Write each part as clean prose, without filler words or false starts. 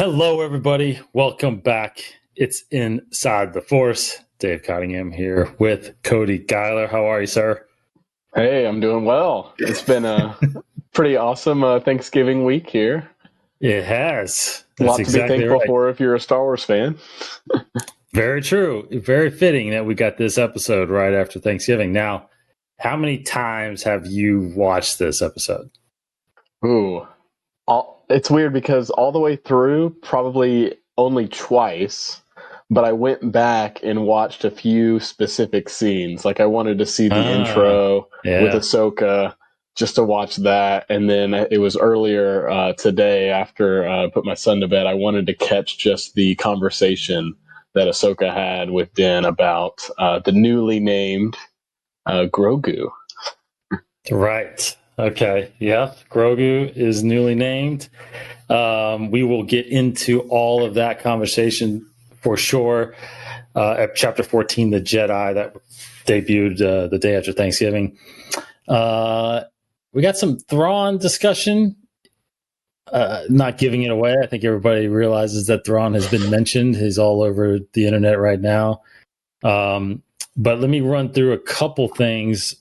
Hello, everybody. Welcome back. It's Inside the Force. Dave Cottingham here with Cody Geiler. How are you, sir? Hey, I'm doing well. It's been a pretty awesome Thanksgiving week here. It has. A That's lot to be exactly thankful right. for if you're a Star Wars fan. Very true. Very fitting that we got this episode right after Thanksgiving. Now, how many times have you watched this episode? Ooh. It's weird because all the way through, probably only twice, but I went back and watched a few specific scenes. Like I wanted to see the intro with Ahsoka, just to watch that. And then it was earlier today after I put my son to bed, I wanted to catch just the conversation that Ahsoka had with Din about the newly named Grogu. Right. Okay. Yeah. Grogu is newly named. We will get into all of that conversation for sure. At Chapter 14, the Jedi, that debuted the day after Thanksgiving. We got some Thrawn discussion. Not giving it away. I think everybody realizes that Thrawn has been mentioned. He's all over the internet right now. But let me run through a couple things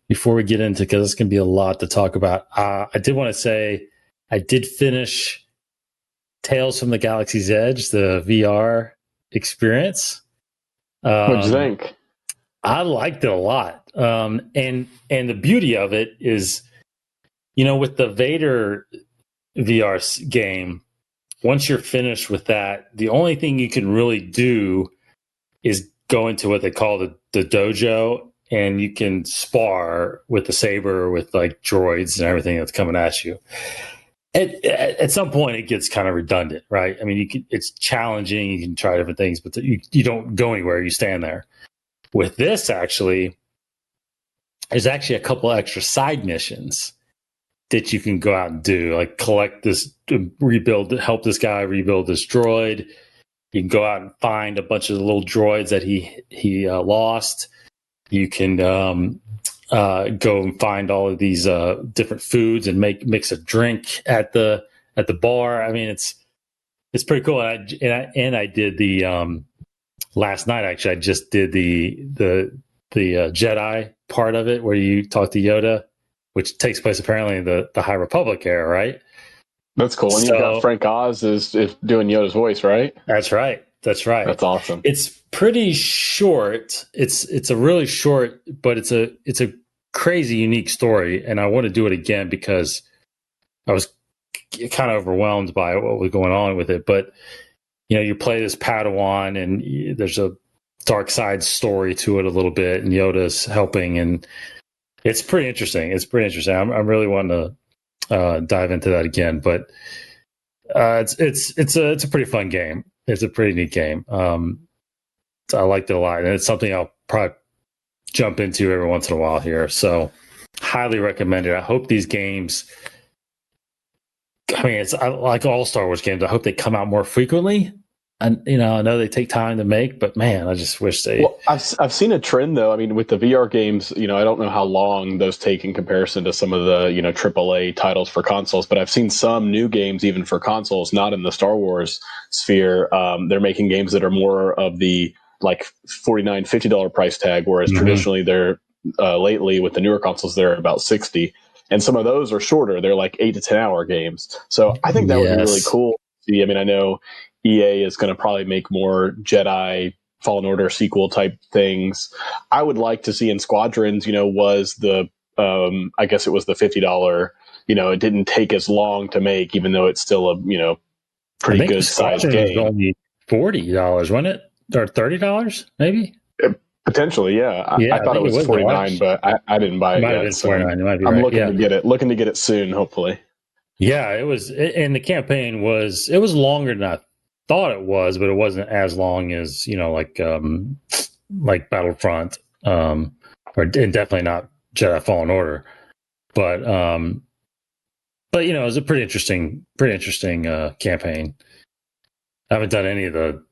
before we get into, because it's going to be a lot to talk about. I did want to say I did finish Tales from the Galaxy's Edge, the VR experience. What'd you think? I liked it a lot. And the beauty of it is, with the Vader VR game, once you're finished with that, the only thing you can really do is go into what they call the dojo, and you can spar with the saber with like droids and everything that's coming at you. At some point, it gets kind of redundant, right? I mean, it's challenging. You can try different things, but you don't go anywhere. You stand there. With this, actually, there's actually a couple extra side missions that you can go out and do, like collect this, help this guy rebuild this droid. You can go out and find a bunch of the little droids that he lost. You can go and find all of these different foods and mix a drink at the bar. I mean, it's pretty cool. And I did the last night. Actually, I just did the Jedi part of it where you talk to Yoda, which takes place apparently in the High Republic era, right? That's cool. And you've got Frank Oz is doing Yoda's voice, right? That's right. That's awesome. It's pretty short. It's a really short, but it's a crazy unique story, and I want to do it again because I was kind of overwhelmed by what was going on with it. But you play this Padawan, and there's a dark side story to it a little bit, and Yoda's helping, and it's pretty interesting. I'm really wanting to dive into that again, but it's a pretty fun game. It's a pretty neat game. I liked it a lot, and it's something I'll probably jump into every once in a while here. So, highly recommend it. I hope these games. I mean, it's like all Star Wars games. I hope they come out more frequently. And I know they take time to make, but man, I just wish they. Well, I've seen a trend though. I mean, with the VR games, I don't know how long those take in comparison to some of the AAA titles for consoles, but I've seen some new games even for consoles, not in the Star Wars sphere. They're making games that are more of the like $49, $50 price tag, whereas traditionally they're lately with the newer consoles they're about $60, and some of those are shorter. They're like 8 to 10 hour games. So I think that would be really cool. I mean, I know EA is going to probably make more Jedi Fallen Order sequel type things. I would like to see in Squadrons, was the, I guess it was the $50, it didn't take as long to make, even though it's still a, pretty good sized game. Was only $40, wasn't it? Or $30, maybe? Potentially, yeah. I thought it was $49, but I didn't buy it. Might have been $49. You might be right. I'm looking to get it soon, hopefully. Yeah, it was, and the campaign was longer than I thought it was, but it wasn't as long as like Battlefront, and definitely not Jedi Fallen Order. But it was a pretty interesting campaign. I haven't done any of the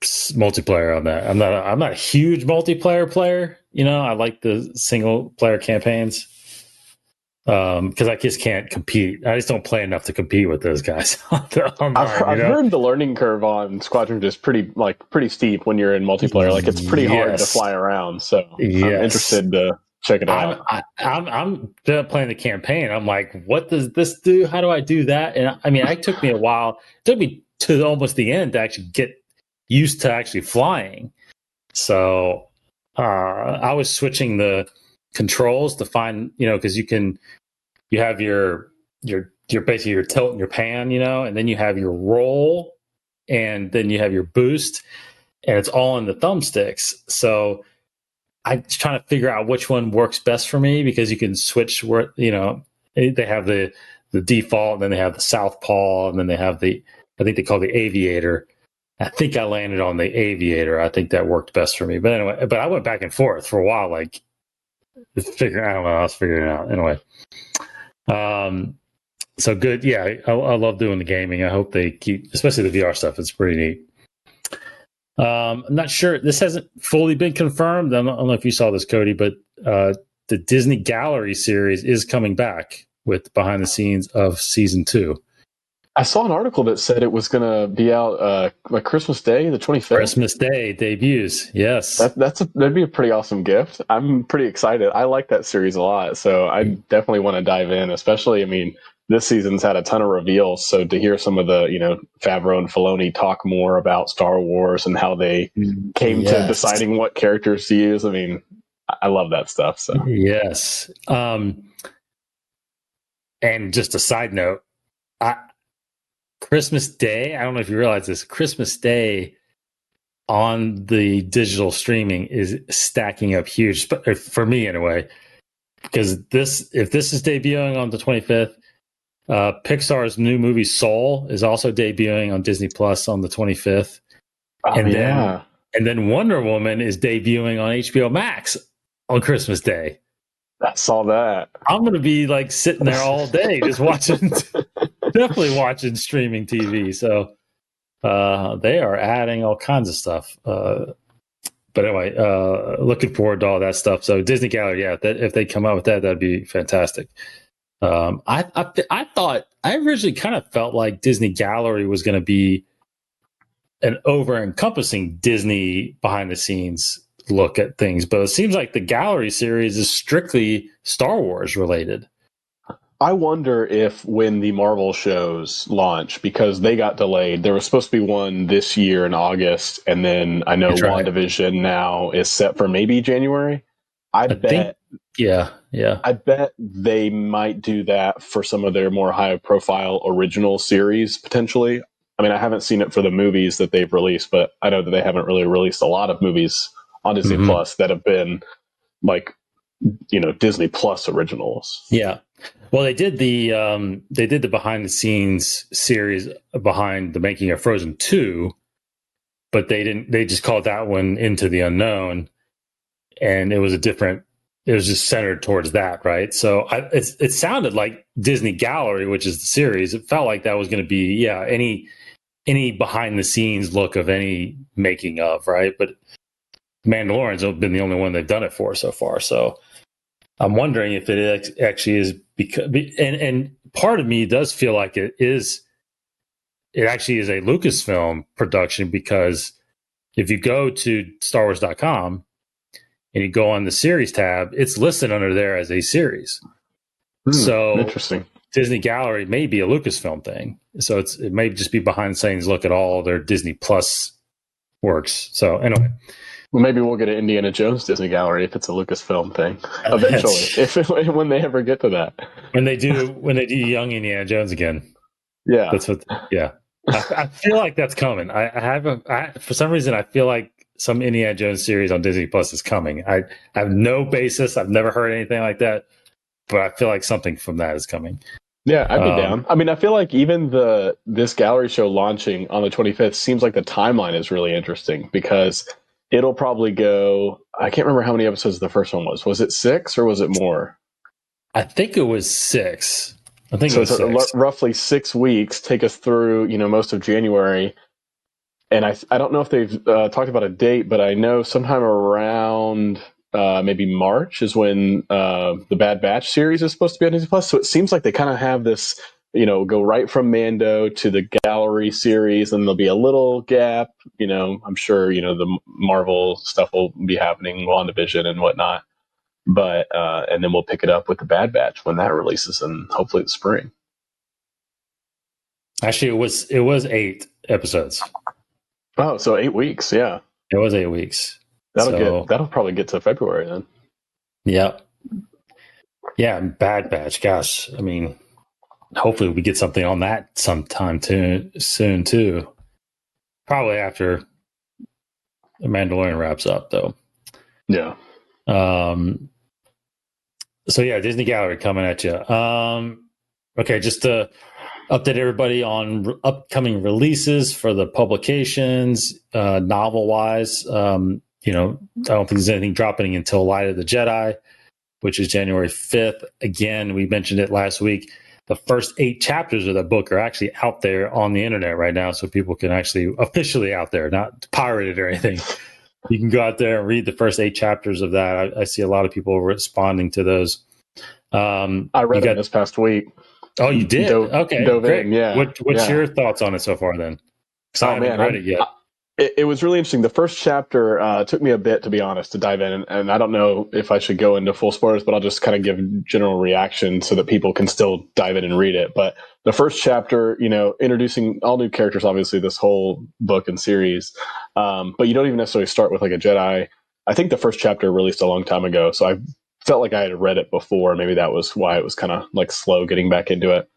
multiplayer on that. I'm not a huge multiplayer player. I like the single player campaigns. because I just can't compete. I just don't play enough to compete with those guys online. I've heard the learning curve on Squadron is pretty steep when you're in multiplayer. Like it's pretty hard to fly around. So I'm interested to check it out. I'm playing the campaign. I'm like, what does this do? How do I do that? And I mean, it took me a while. It took me to almost the end to actually get used to actually flying. So I was switching the controls to find, because you have your basically your tilt and your pan, and then you have your roll, and then you have your boost, and it's all in the thumbsticks. So I'm trying to figure out which one works best for me, because you can switch where, they have the default, and then they have the southpaw, and then they have I think they call the aviator. I think I landed on the aviator. I think that worked best for me. But anyway, I went back and forth for a while, like I don't know. I was figuring it out anyway. So good. Yeah, I love doing the gaming. I hope they keep, especially the VR stuff. It's pretty neat. I'm not sure. This hasn't fully been confirmed. I don't know if you saw this, Cody, but the Disney Gallery series is coming back with behind the scenes of season 2. I saw an article that said it was going to be out like Christmas Day, the 25th. Christmas Day debuts. Yes, that'd be a pretty awesome gift. I'm pretty excited. I like that series a lot, so I definitely want to dive in. Especially, I mean, this season's had a ton of reveals, so to hear some of the Favreau and Filoni talk more about Star Wars and how they came to deciding what characters to use. I mean, I love that stuff. So yes. And just a side note, Christmas Day, I don't know if you realize this, Christmas Day on the digital streaming is stacking up huge, for me anyway, because if this is debuting on the 25th, Pixar's new movie Soul is also debuting on Disney Plus on the 25th. And then Wonder Woman is debuting on HBO Max on Christmas Day. I saw that. I'm going to be like sitting there all day just watching, definitely watching streaming TV. So they are adding all kinds of stuff. But anyway, looking forward to all that stuff. So Disney Gallery, if they come out with that, that'd be fantastic. I thought, I originally kind of felt like Disney Gallery was going to be an over-encompassing Disney behind the scenes look at things, but it seems like the Gallery series is strictly Star Wars related. I wonder if when the Marvel shows launch, because they got delayed, there was supposed to be one this year in August, and then I know WandaVision now is set for maybe January. I bet they might do that for some of their more high-profile original series, potentially. I mean, I haven't seen it for the movies that they've released, but I know that they haven't really released a lot of movies on Disney Plus that have been like, Disney Plus originals. Yeah. Well, they did the behind the scenes series behind the making of Frozen 2, but they just called that one Into the Unknown, and it was just centered towards that, right? So it sounded like Disney Gallery, which is the series, it felt like that was going to be any behind the scenes look of any making of, right? But Mandalorian's been the only one they've done it for so far. So I'm wondering if it actually is, because, and part of me does feel like it actually is a Lucasfilm production, because if you go to StarWars.com and you go on the series tab, it's listed under there as a series. So interesting. Disney Gallery may be a Lucasfilm thing. So it may just be behind the scenes look at all their Disney Plus works. So anyway. Well, maybe we'll get an Indiana Jones Disney Gallery if it's a Lucasfilm thing eventually, when they ever get to that. When they do young Indiana Jones again. Yeah. That's what. Yeah. I feel like that's coming. For some reason, I feel like some Indiana Jones series on Disney Plus is coming. I have no basis. I've never heard anything like that, but I feel like something from that is coming. Yeah, I'd be down. I mean, I feel like even this gallery show launching on the 25th seems like the timeline is really interesting, because it'll probably go, I can't remember how many episodes the first one was. Was it 6 or was it more? I think it was 6. I think so. It was 6. Roughly 6 weeks, take us through, most of January. And I don't know if they've talked about a date, but I know sometime around maybe March is when the Bad Batch series is supposed to be on Disney Plus. So it seems like they kind of have this, go right from Mando to the Gallery series, and there'll be a little gap. I'm sure the Marvel stuff will be happening, WandaVision and whatnot. But and then we'll pick it up with the Bad Batch when that releases, and hopefully the spring. Actually, it was 8 episodes. Oh, so 8 weeks, yeah. It was 8 weeks. That'll probably get to February then. Yeah. Yeah, Bad Batch. Gosh, I mean, hopefully we get something on that sometime soon too. Probably after the Mandalorian wraps up, though. Yeah. So yeah, Disney Gallery coming at you. Okay, just to update everybody on upcoming releases for the publications, novel wise. I don't think there's anything dropping until Light of the Jedi, which is January 5th. Again, we mentioned it last week. The first 8 chapters of the book are actually out there on the internet right now, so people can actually officially out there, not pirated or anything. You can go out there and read the first 8 chapters of that. I see a lot of people responding to those. I read it this past week. Oh, you did? Okay, great. Yeah. What's your thoughts on it so far then? Because I haven't read it yet. It was really interesting. The first chapter took me a bit, to be honest, to dive in. And I don't know if I should go into full spoilers, but I'll just kind of give general reaction so that people can still dive in and read it. But the first chapter, introducing all new characters, obviously, this whole book and series. But you don't even necessarily start with like a Jedi. I think the first chapter released a long time ago. So I felt like I had read it before. Maybe that was why it was kind of like slow getting back into it.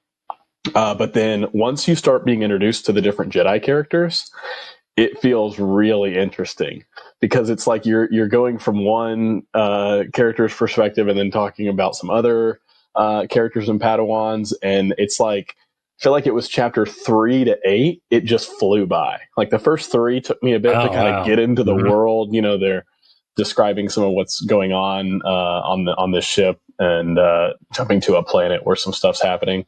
But then once you start being introduced to the different Jedi characters, it feels really interesting because it's like you're going from one character's perspective and then talking about some other characters and Padawans, and it's like I feel like it was chapter 3 to 8. It just flew by. Like the first 3 took me a bit to kind of get into the world. They're describing some of what's going on this ship and jumping to a planet where some stuff's happening.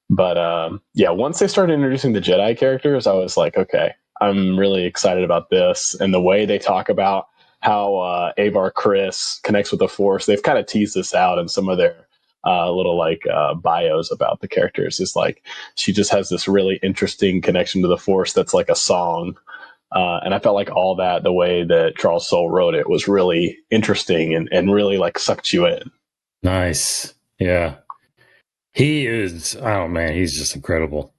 But once they started introducing the Jedi characters, I was like, okay, I'm really excited about this. And the way they talk about how Avar Kriss connects with the Force, they've kind of teased this out in some of their little bios about the characters. It's like she just has this really interesting connection to the Force that's like a song. And I felt like all that, the way that Charles Soule wrote it, was really interesting and really like sucked you in. Nice. Yeah. He is, oh man, he's just incredible.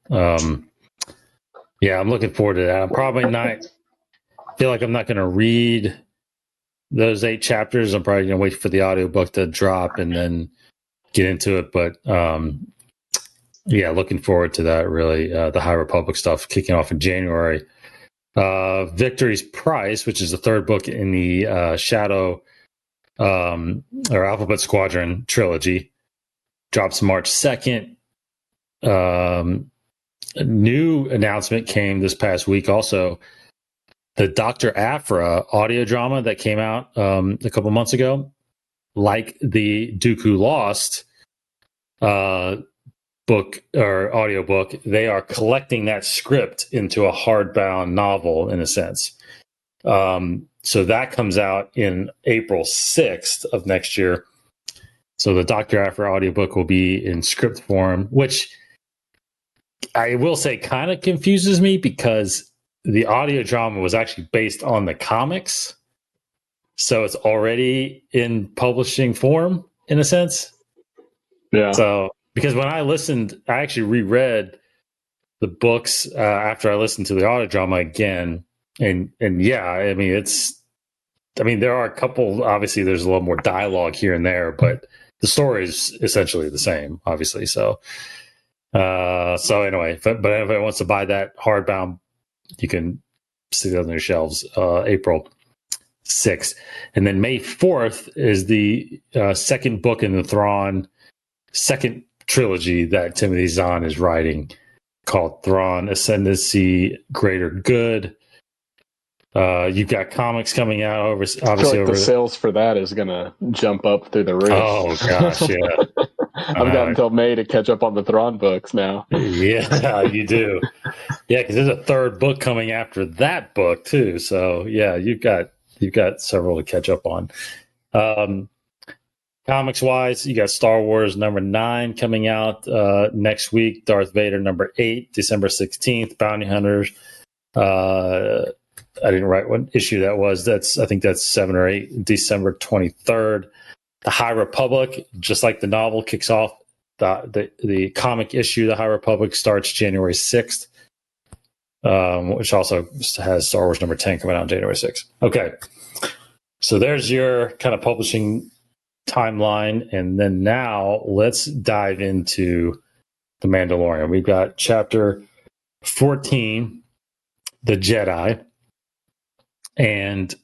Yeah, I'm looking forward to that. I'm probably not, feel like I'm not going to read those 8 chapters. I'm probably going to wait for the audiobook to drop and then get into it. But looking forward to that, really. The High Republic stuff kicking off in January. Victory's Price, which is the 3rd book in the Shadow or Alphabet Squadron trilogy, drops March 2nd. A new announcement came this past week also. The Dr. Aphra audio drama that came out a couple months ago, like the Dooku Lost book or audiobook, they are collecting that script into a hardbound novel in a sense. So that comes out in April 6th of next year. So the Dr. Aphra audiobook will be in script form, which I will say kind of confuses me because the audio drama was actually based on the comics. So it's already in publishing form in a sense. Yeah. So because when I listened, I actually reread the books after I listened to the audio drama again. And yeah, I mean, there are a couple, obviously there's a little more dialogue here and there, but the story is essentially the same, obviously. So anyway, but if anyone wants to buy that hardbound, you can see that on their shelves, April 6th. And then May 4th is the second book in the Thrawn second trilogy that Timothy Zahn is writing, called Thrawn Ascendancy Greater Good. You've got comics coming out obviously. I feel like the sales for that is going to jump up through the roof. Oh gosh, yeah. I've got until May to catch up on the Thrawn books now. Yeah, you do. Yeah, because there's a 3rd book coming after that book too. So yeah, you've got several to catch up on. Comics wise, you got Star Wars number 9 coming out next week. Darth Vader number 8, December 16th. Bounty Hunters. I didn't write what issue that was. I think that's 7 or 8, December 23rd. The High Republic, just like the novel, kicks off the comic issue. The High Republic starts January 6th, which also has Star Wars number 10 coming out on January 6th. Okay. So there's your kind of publishing timeline. And then now let's dive into The Mandalorian. We've got chapter 14, The Jedi. And,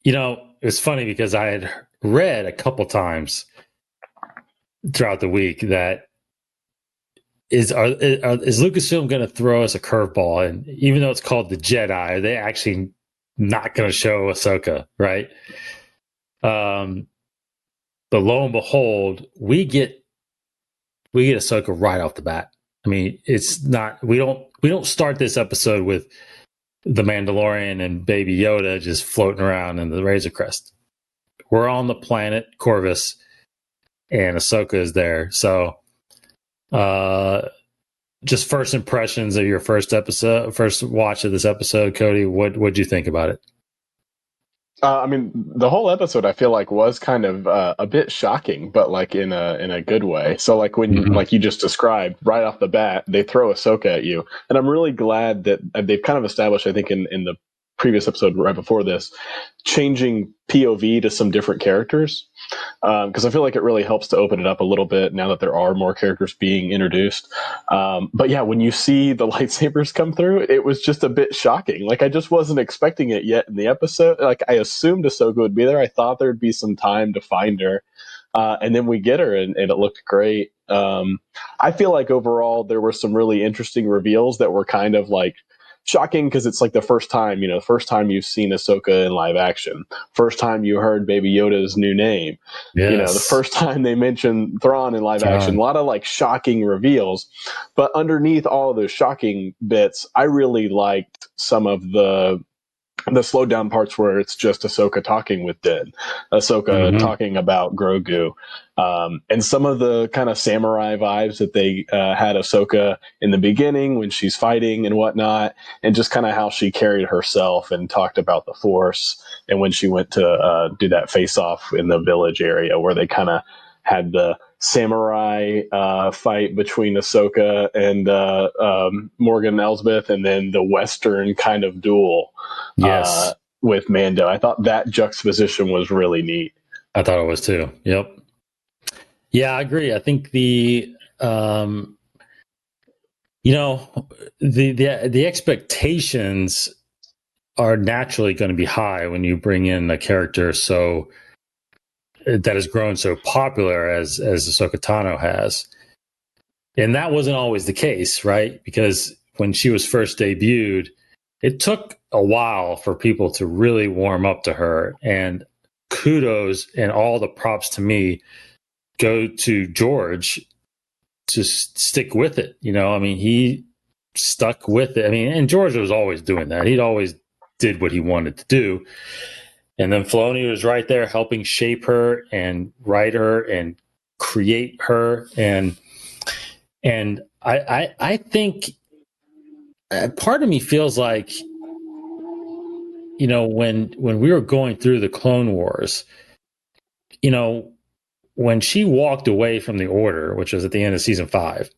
it's funny because I had read a couple times throughout the week that is Lucasfilm going to throw us a curveball? And even though it's called The Jedi, are they actually not going to show Ahsoka, right? But lo and behold, we get Ahsoka right off the bat. I mean, it's not we don't start this episode with the Mandalorian and Baby Yoda just floating around in the Razor Crest. We're on the planet Corvus, and Ahsoka is there. So, just first impressions of your first watch of this episode, Cody. What'd you think about it? I mean, the whole episode I feel like was kind of a bit shocking, but like in a good way. So like when like you just described, right off the bat, they throw Ahsoka at you, and I'm really glad that they've kind of established, I think in the previous episode right before this, changing POV to some different characters. Because I feel like it really helps to open it up a little bit now that there are more characters being introduced. But yeah, when you see the lightsabers come through, it was just a bit shocking. Like I just wasn't expecting it yet in the episode. Like I assumed Ahsoka would be there. I thought there'd be some time to find her. And then we get her and it looked great. I feel like overall there were some really interesting reveals that were kind of like shocking because it's like the first time you've seen Ahsoka in live action. First time you heard Baby Yoda's new name. Yes. The first time they mentioned Thrawn in live action. A lot of like shocking reveals. But underneath all of those shocking bits, I really liked some of the slowed down parts where it's just Ahsoka talking with Din, Ahsoka talking about Grogu, and some of the kind of samurai vibes that they had Ahsoka in the beginning when she's fighting and whatnot, and just kind of how she carried herself and talked about the Force, and when she went to do that face-off in the village area where they kind of had the samurai fight between Ahsoka and Morgan Elsbeth, and then the Western kind of duel with Mando. I thought that juxtaposition was really neat. I thought it was too. Yep. Yeah, I agree. I think the expectations are naturally going to be high when you bring in a character that has grown so popular as Ahsoka Tano has. And that wasn't always the case, right? Because when she was first debuted, it took a while for people to really warm up to her. And kudos and all the props to me go to George to stick with it. I mean, he stuck with it. I mean, and George was always doing that. He'd always did what he wanted to do. And then Filoni was right there helping shape her and write her and create her. And I think part of me feels like, when we were going through the Clone Wars, when she walked away from the Order, which was at the end of season 5,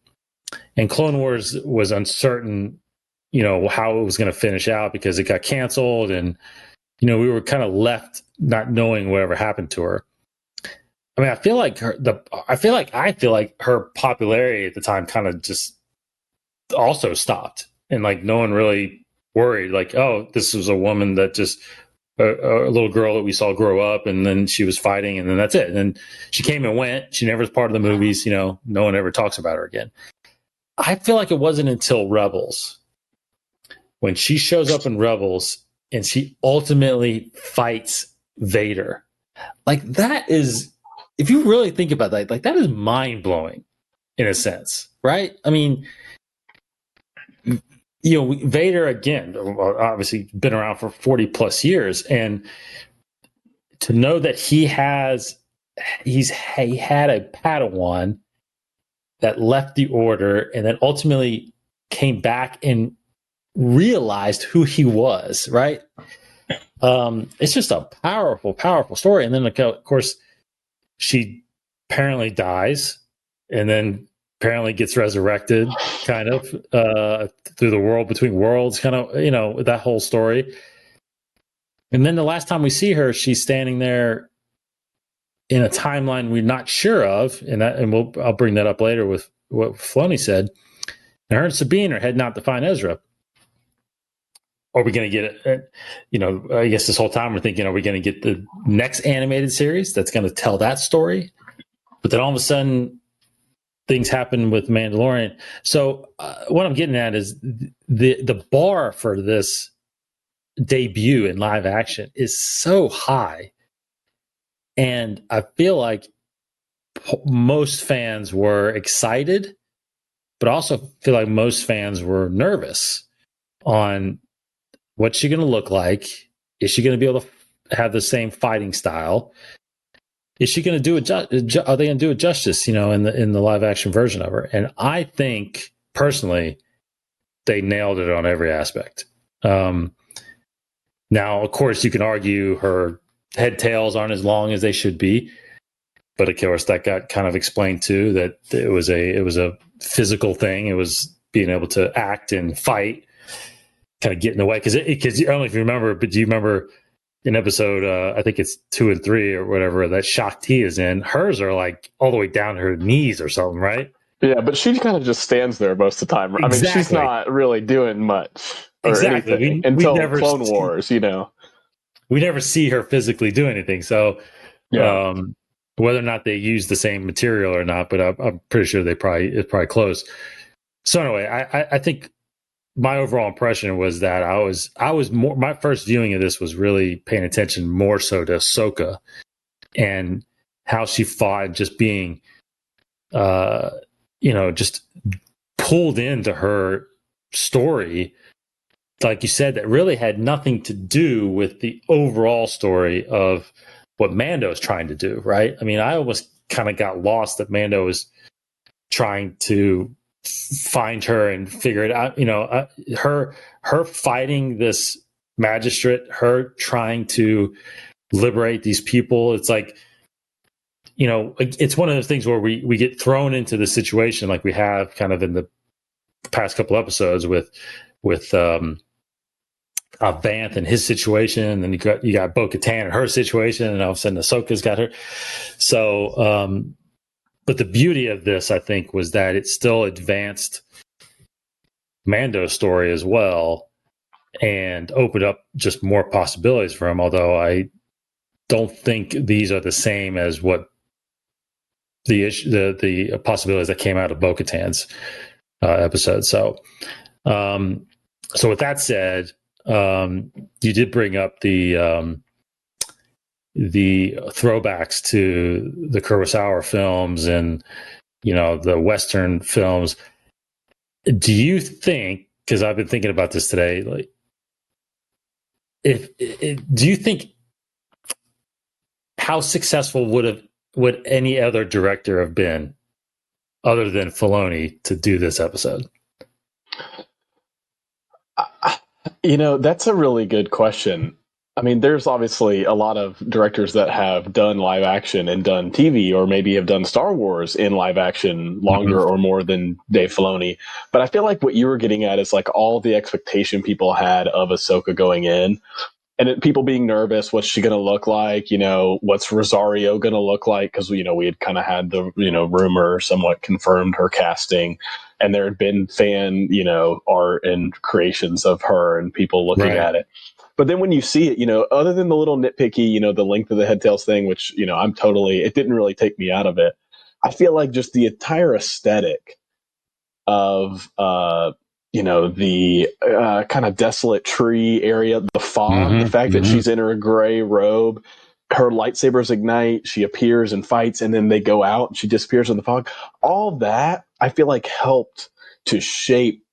and Clone Wars was uncertain, how it was going to finish out because it got canceled, and we were kind of left not knowing whatever happened to her. I mean, I feel like her popularity at the time kind of just also stopped, and like no one really worried. Like, oh, this was a woman that just a little girl that we saw grow up, and then she was fighting, and then that's it. And then she came and went. She never was part of the movies. No one ever talks about her again. I feel like it wasn't until Rebels, when she shows up in Rebels and she ultimately fights Vader. Like that is, if you really think about that, like that is mind blowing in a sense, right? I mean, Vader again, obviously been around for 40 plus years, and to know that he had a Padawan that left the order and then ultimately came back and realized who he was, right? It's just a powerful, powerful story. And then, of course, she apparently dies and then apparently gets resurrected kind of through the world between worlds, kind of, that whole story. And then the last time we see her, she's standing there in a timeline we're not sure of, and I'll bring that up later with what Filoni said. And her and Sabine are heading out to find Ezra. Are we going to get it? I guess this whole time we're thinking, are we going to get the next animated series that's going to tell that story? But then all of a sudden, things happen with Mandalorian. So what I'm getting at is the bar for this debut in live action is so high. And I feel like most fans were excited, but also feel like most fans were nervous on what's she going to look like? Is she going to be able to have the same fighting style? Is she going to do it? Are they going to do it justice? In the live action version of her? And I think personally, they nailed it on every aspect. Now, of course, you can argue her head tails aren't as long as they should be, but of course, that got kind of explained too. That it was a physical thing. It was being able to act and fight, kind of get in the way. Because I don't know if you remember, but do you remember in episode I think it's 2 and 3 or whatever that Shak Ti is in? Hers are like all the way down to her knees or something, right? Yeah, but she kind of just stands there most of the time. Exactly. I mean, she's not really doing much or anything until Clone Wars. We never see her physically do anything. So whether or not they use the same material or not, but I'm pretty sure it's probably close. So anyway, I think my overall impression was that I was more, my first viewing of this was really paying attention more so to Ahsoka and how she fought, just being, just pulled into her story. Like you said, that really had nothing to do with the overall story of what Mando is trying to do, right? I mean, I almost kind of got lost that Mando was trying to find her and figure it out. Her fighting this magistrate, her trying to liberate these people. It's like, it's one of those things where we get thrown into the situation like we have kind of in the past couple episodes with Vanth and his situation, and then you got Bo-Katan and her situation, and all of a sudden Ahsoka's got her. So, but the beauty of this, I think, was that it still advanced Mando's story as well, and opened up just more possibilities for him. Although I don't think these are the same as what the possibilities that came out of Bo-Katan's episode. So, with that said. You did bring up the throwbacks to the Kurosawa films and the Western films. Do you think? Because I've been thinking about this today. Like, do you think how successful would any other director have been other than Filoni to do this episode? That's a really good question. I mean, there's obviously a lot of directors that have done live action and done TV, or maybe have done Star Wars in live action longer or more than Dave Filoni. But I feel like what you were getting at is like all the expectation people had of Ahsoka going in, and people being nervous. What's she going to look like? What's Rosario going to look like? Because we had kind of had the rumor somewhat confirmed her casting. And there had been fan, art and creations of her and people looking at it. But then when you see it, other than the little nitpicky, the length of the head tails thing, which, it didn't really take me out of it. I feel like just the entire aesthetic of, the kind of desolate tree area, the fog, the fact that she's in her gray robe, her lightsabers ignite, she appears and fights, and then they go out and she disappears in the fog. All that, I feel like, helped to shape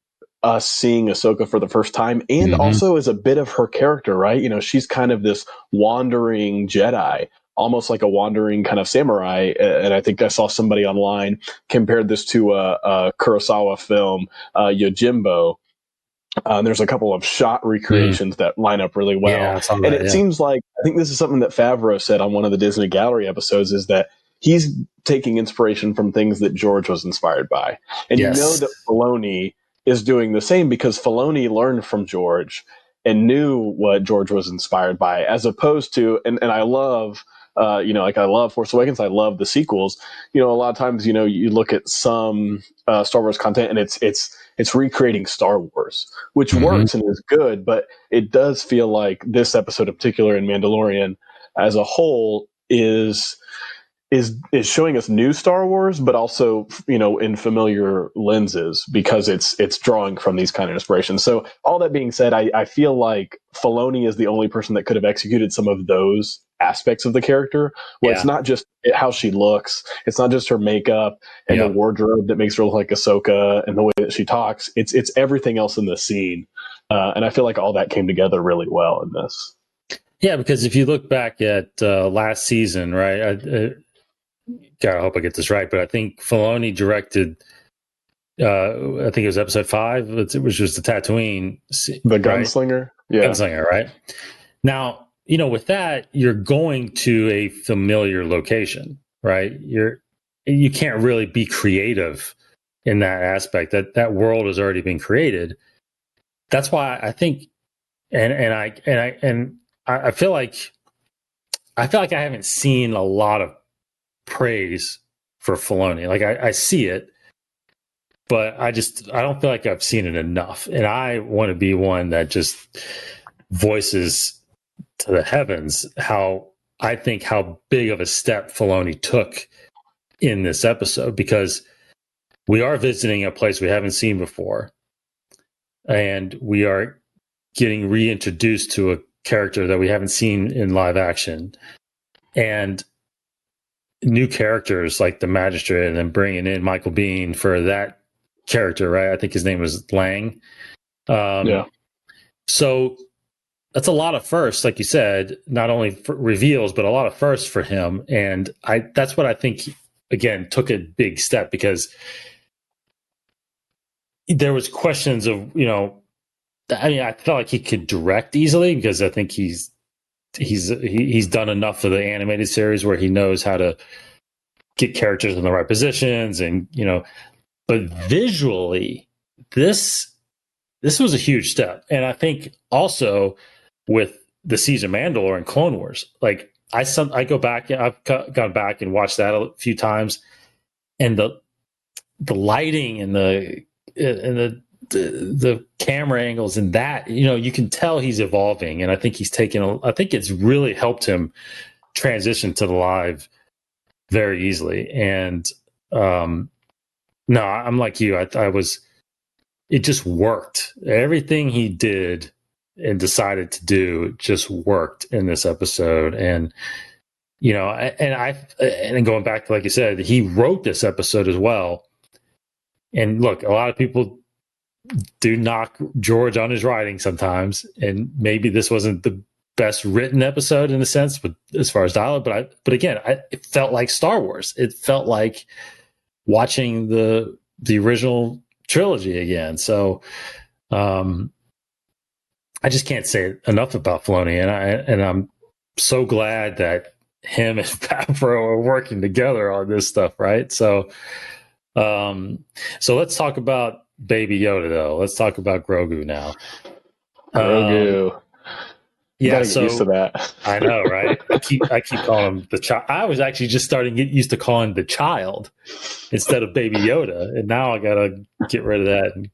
us seeing Ahsoka for the first time, and also as a bit of her character, right? You know, she's kind of this wandering Jedi, almost like a wandering kind of samurai. And I think I saw somebody online compared this to a Kurosawa film, Yojimbo. There's a couple of shot recreations that line up really well. Yeah, I saw that, And it seems like, I think this is something that Favreau said on one of the Disney Gallery episodes, is that he's taking inspiration from things that George was inspired by. And you know that Filoni is doing the same, because Filoni learned from George and knew what George was inspired by, as opposed to, and I love, like I love Force Awakens, I love the sequels. You know, a lot of times, you know, you look at some Star Wars content and it's recreating Star Wars, which works and is good, but it does feel like this episode in particular in Mandalorian as a whole is showing us new Star Wars, but also, you know, in familiar lenses, because it's drawing from these kind of inspirations. So all that being said, I feel like Filoni is the only person that could have executed some of those aspects of the character, where it's not just how she looks, it's not just her makeup and the wardrobe that makes her look like Ahsoka and the way that she talks. It's everything else in the scene, and I feel like all that came together really well in this. Yeah, because if you look back at last season, right? God, I hope I get this right, but I think Filoni directed. I think it was episode 5. It was just the Tatooine, the gunslinger, gunslinger, right? Now, you know, with that, you're going to a familiar location, right? You can't really be creative in that aspect. That world has already been created. That's why I think, and I feel like I haven't seen a lot of praise for Filoni. Like I see it, but I don't feel like I've seen it enough. And I want to be one that just voices to the heavens how big of a step Filoni took in this episode, because we are visiting a place we haven't seen before, and we are getting reintroduced to a character that we haven't seen in live action, and new characters like the Magistrate, and then bringing in Michael Biehn for that character, right? I think his name was Lang. So that's a lot of firsts, like you said, not only for reveals, but a lot of firsts for him. And that's what I think, again, took a big step, because there was questions of, you know, I mean, I felt like he could direct easily, because I think he's done enough of the animated series where he knows how to get characters in the right positions, and, you know, but visually, this was a huge step. And I think also with the Caesar Mandalore and Clone Wars, like I go back, I've gone back and watched that a few times, and the lighting and the camera angles and that, you know, you can tell he's evolving. And I think I think it's really helped him transition to the live very easily. And no, I'm like you. It just worked. Everything he did and decided to do just worked in this episode. And, you know, and going back to, like you said, he wrote this episode as well. And look, a lot of people do knock George on his writing sometimes, and maybe this wasn't the best written episode in a sense, but as far as dialogue, but again, it felt like Star Wars. It felt like watching the original trilogy again. So I just can't say enough about Filoni, and I'm so glad that him and Favreau are working together on this stuff, right? So let's talk about Baby Yoda, though. Let's talk about Grogu now. Grogu. Yeah, gotta get used to that. I know, right? I keep calling him the child. I was actually just starting to get used to calling him the child instead of Baby Yoda, and now I gotta get rid of that and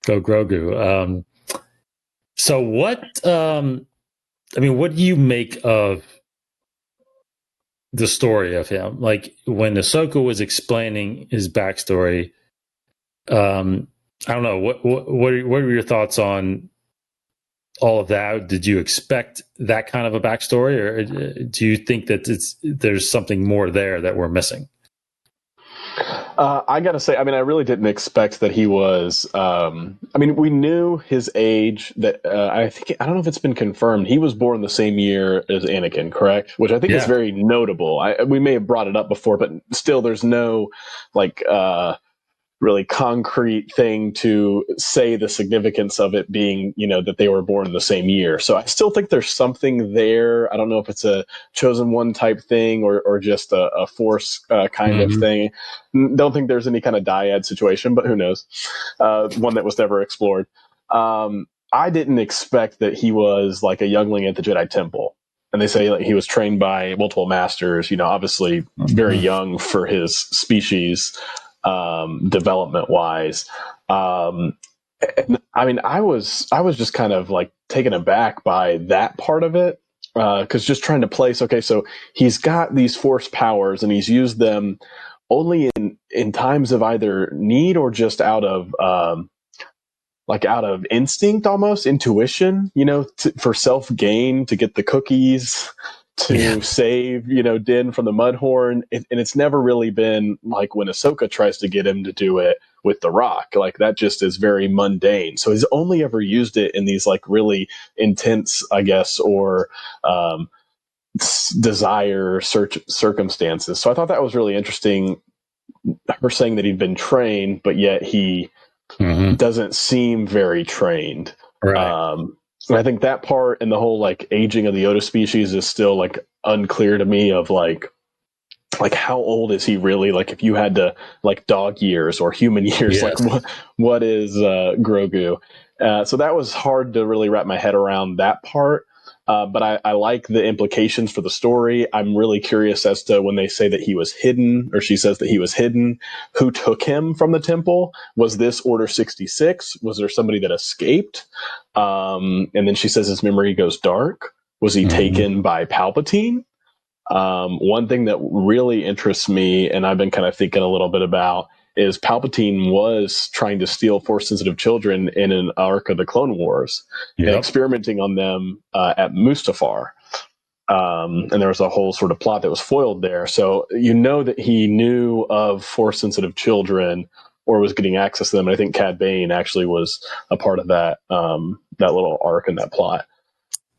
go Grogu. So what? What do you make of the story of him? Like when Ahsoka was explaining his backstory, I don't know what were your thoughts on all of that? Did you expect that kind of a backstory, or do you think that there's something more there that we're missing? I gotta say, I mean, I really didn't expect that he was. I mean, we knew his age. That I don't know if it's been confirmed. He was born the same year as Anakin, correct? Which I think is Yeah. very notable. We may have brought it up before, but still, there's no like really concrete thing to say the significance of it being, that they were born the same year. So I still think there's something there. I don't know if it's a chosen one type thing or just a force kind of Mm-hmm. thing. Don't think there's any kind of dyad situation, but who knows? One that was never explored. I didn't expect that he was like a youngling at the Jedi Temple. And they say like he was trained by multiple masters, obviously very young for his species, development wise. And, I mean, I was just kind of like taken aback by that part of it. Because just trying to place, okay, so he's got these force powers and he's used them only in times of either need or just out of out of instinct, almost intuition, for self gain, to get the cookies, to save, Din from the Mudhorn. And it's never really been like when Ahsoka tries to get him to do it with the Rock. Like that just is very mundane. So he's only ever used it in these like really intense, I guess, or desire search circumstances. So I thought that was really interesting. Her saying that he'd been trained, but yet he doesn't seem very trained. Right. And I think that part and the whole like aging of the Yoda species is still like unclear to me of like how old is he really? Like if you had to like dog years or human years, like Yes. what is Grogu? So that was hard to really wrap my head around that part. But I like the implications for the story. I'm really curious as to when they say that he was hidden, or she says that he was hidden, who took him from the temple? Was this Order 66? Was there somebody that escaped? And then she says his memory goes dark. Was he taken by Palpatine? One thing that really interests me, and I've been kind of thinking a little bit about, is Palpatine was trying to steal Force-sensitive children in an arc of the Clone Wars and experimenting on them at Mustafar. And there was a whole sort of plot that was foiled there. So that he knew of Force-sensitive children or was getting access to them. And I think Cad Bane actually was a part of that that little arc in that plot.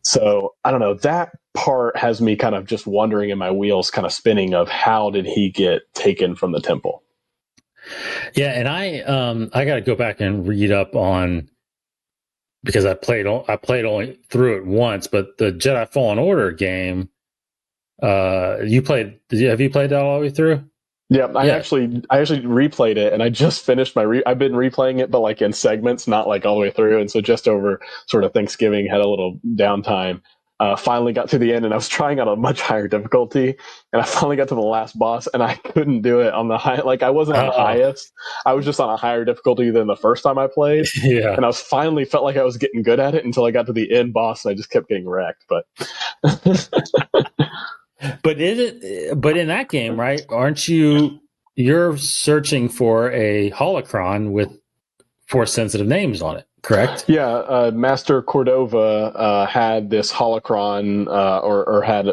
So I don't know. That part has me kind of just wondering in my wheels, kind of spinning of how did he get taken from the temple? Yeah, and I got to go back and read up on, because I played only through it once, but the Jedi Fallen Order game, have you played that all the way through? Yeah, I actually replayed it, and I just finished I've been replaying it, but like in segments, not like all the way through. And so just over sort of Thanksgiving, had a little downtime. Finally got to the end, and I was trying on a much higher difficulty, and I finally got to the last boss, and I couldn't do it on the high. Like I wasn't on the highest. I was just on a higher difficulty than the first time I played. Yeah. And I was finally felt like I was getting good at it until I got to the end boss, and I just kept getting wrecked. But But in that game, right? Aren't you're searching for a holocron with force sensitive names on it, correct? Yeah, Master Cordova had this holocron, or had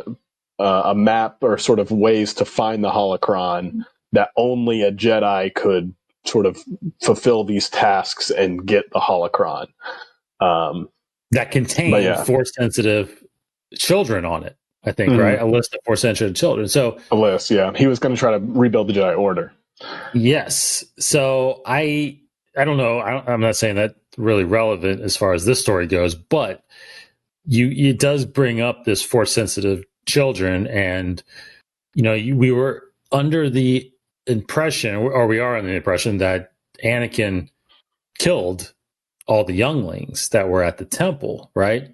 a map or sort of ways to find the holocron that only a Jedi could sort of fulfill these tasks and get the holocron. That contained force sensitive children on it, I think, right? A list of force sensitive children. So a list, yeah. He was going to try to rebuild the Jedi Order. Yes. So I don't know. I'm not saying that really relevant as far as this story goes, but it does bring up this force sensitive children, and we were under the impression, or we are under the impression, that Anakin killed all the younglings that were at the temple, right?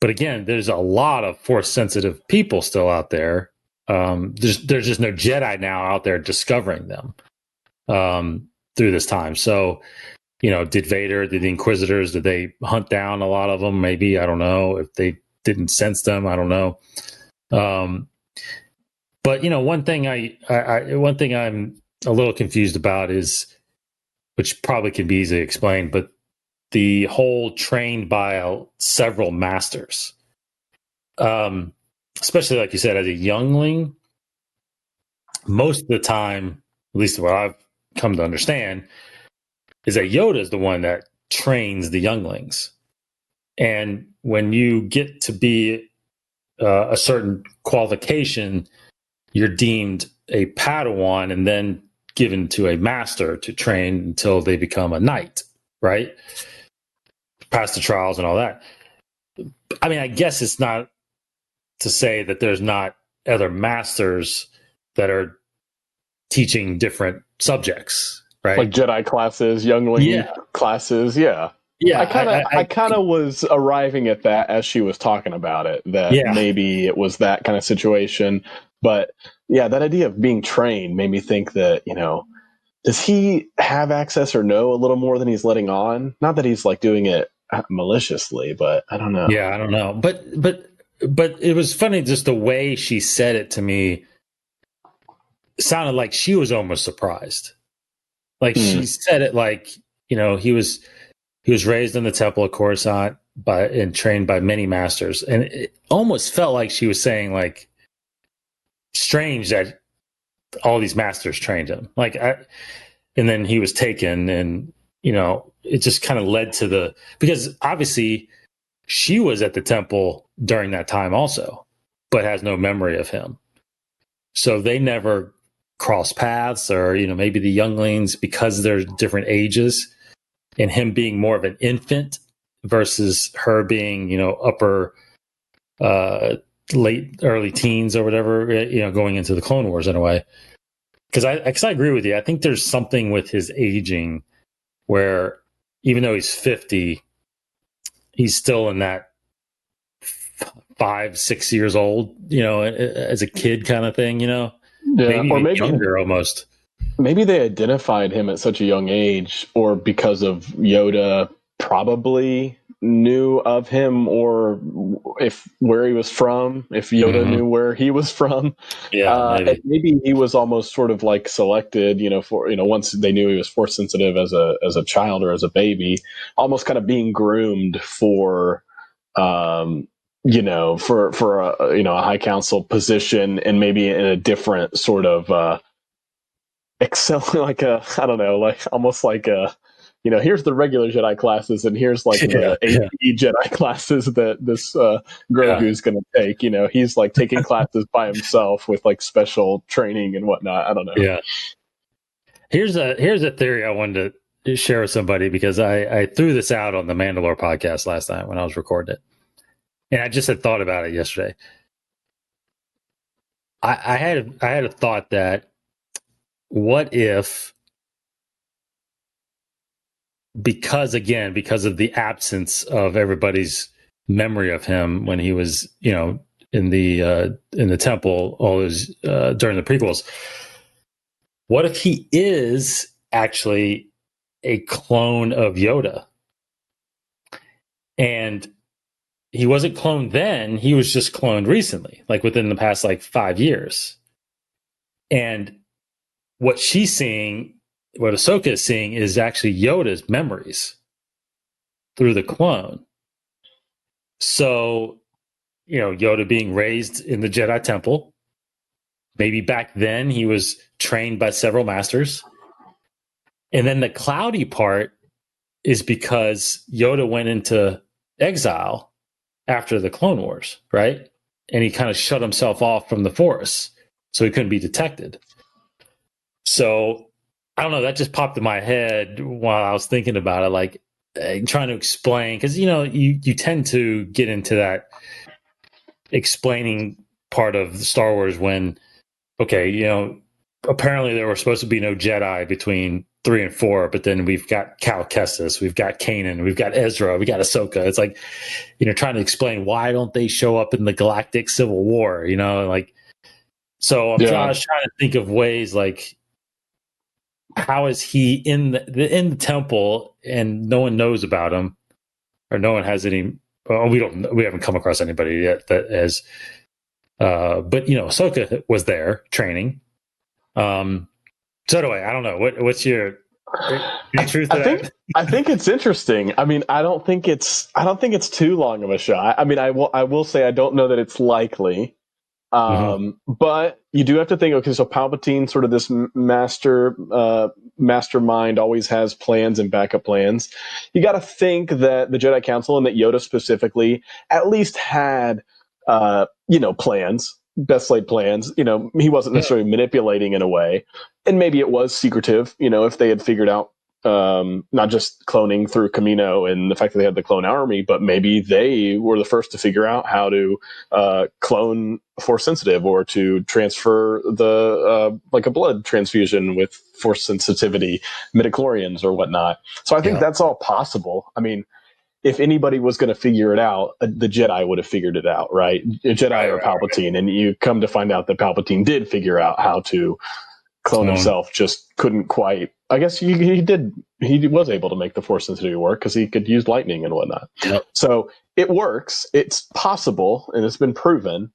But again, there's a lot of force sensitive people still out there. There's just no Jedi now out there discovering them through this time. So, did the Inquisitors, did they hunt down a lot of them? Maybe, I don't know. If they didn't sense them, I don't know. But one thing I'm a little confused about is, which probably can be easily explained, but the whole trained by several masters, especially like you said, as a youngling, most of the time at least what I've come to understand, is that Yoda is the one that trains the younglings. And when you get to be a certain qualification, you're deemed a Padawan and then given to a master to train until they become a knight, right? Pass the trials and all that. I mean, I guess it's not to say that there's not other masters that are teaching different subjects, right? Like Jedi classes, youngling classes, yeah. Yeah, I kind of was arriving at that as she was talking about it, that maybe it was that kind of situation. But yeah, that idea of being trained made me think that, does he have access or know a little more than he's letting on? Not that he's like doing it maliciously, but I don't know. Yeah, I don't know. But it was funny just the way she said it to me. Sounded like she was almost surprised. Like she said it like, he was raised in the Temple of Coruscant and trained by many masters. And it almost felt like she was saying like, strange that all these masters trained him. And then he was taken and, it just kind of led to because obviously she was at the temple during that time also, but has no memory of him. So they never cross paths, or maybe the younglings, because they're different ages, and him being more of an infant versus her being upper late early teens or whatever, going into the Clone Wars in a way. Because I agree with you. I think there's something with his aging where even though he's 50, he's still in that 5-6 years old, as a kid kind of thing, maybe younger almost. Maybe they identified him at such a young age, or because of Yoda probably knew of him, or where he was from, if Yoda knew where he was from. Yeah, maybe he was almost sort of like selected, for once they knew he was force sensitive as a child or as a baby, almost kind of being groomed for for a high council position, and maybe in a different sort of excelling, like I don't know, like almost like here's the regular Jedi classes, and here's like the AP Jedi classes that this Grogu's going to take. He's like taking classes by himself with like special training and whatnot. I don't know. Yeah. Here's a theory I wanted to share with somebody, because I threw this out on the Mandalore podcast last night when I was recording it. And I just had thought about it yesterday. I had a thought that, what if, because of the absence of everybody's memory of him when he was, in the temple, all those during the prequels, what if he is actually a clone of Yoda? And he wasn't cloned then, he was just cloned recently, like within the past 5 years. And what she's seeing, what Ahsoka is seeing, is actually Yoda's memories through the clone. So, Yoda being raised in the Jedi Temple, maybe back then he was trained by several masters. And then the cloudy part is because Yoda went into exile after the Clone Wars, right? And he kind of shut himself off from the Force, so he couldn't be detected. So I don't know, that just popped in my head while I was thinking about it, like trying to explain, because you tend to get into that explaining part of Star Wars when, apparently there were supposed to be no Jedi between 3 and 4, but then we've got Cal Kestis, we've got Kanan, we've got Ezra, we got Ahsoka. It's like, trying to explain why don't they show up in the Galactic Civil War, so I'm trying to think of ways like, how is he in the temple and no one knows about him, or no one has any? Well, we haven't come across anybody yet that has. But Ahsoka was there training. So anyway, I don't know. What's your truth? I think it's interesting. I mean, I don't think it's too long of a shot. I mean, I will say I don't know that it's likely. But you do have to think, okay, so Palpatine, sort of this mastermind, always has plans and backup plans. You got to think that the Jedi Council and that Yoda specifically at least had, plans, best laid plans. He wasn't necessarily manipulating in a way, and maybe it was secretive. If they had figured out not just cloning through Camino and the fact that they had the clone army, but maybe they were the first to figure out how to clone Force sensitive or to transfer the like a blood transfusion with Force sensitivity midichlorians or whatnot. So I think that's all possible. I mean, if anybody was going to figure it out, the Jedi would have figured it out, right? A Jedi or Palpatine, and you come to find out that Palpatine did figure out how to clone himself, just couldn't quite. I guess he did. He was able to make the Force sensitivity work because he could use lightning and whatnot. Yep. So it works. It's possible, and it's been proven.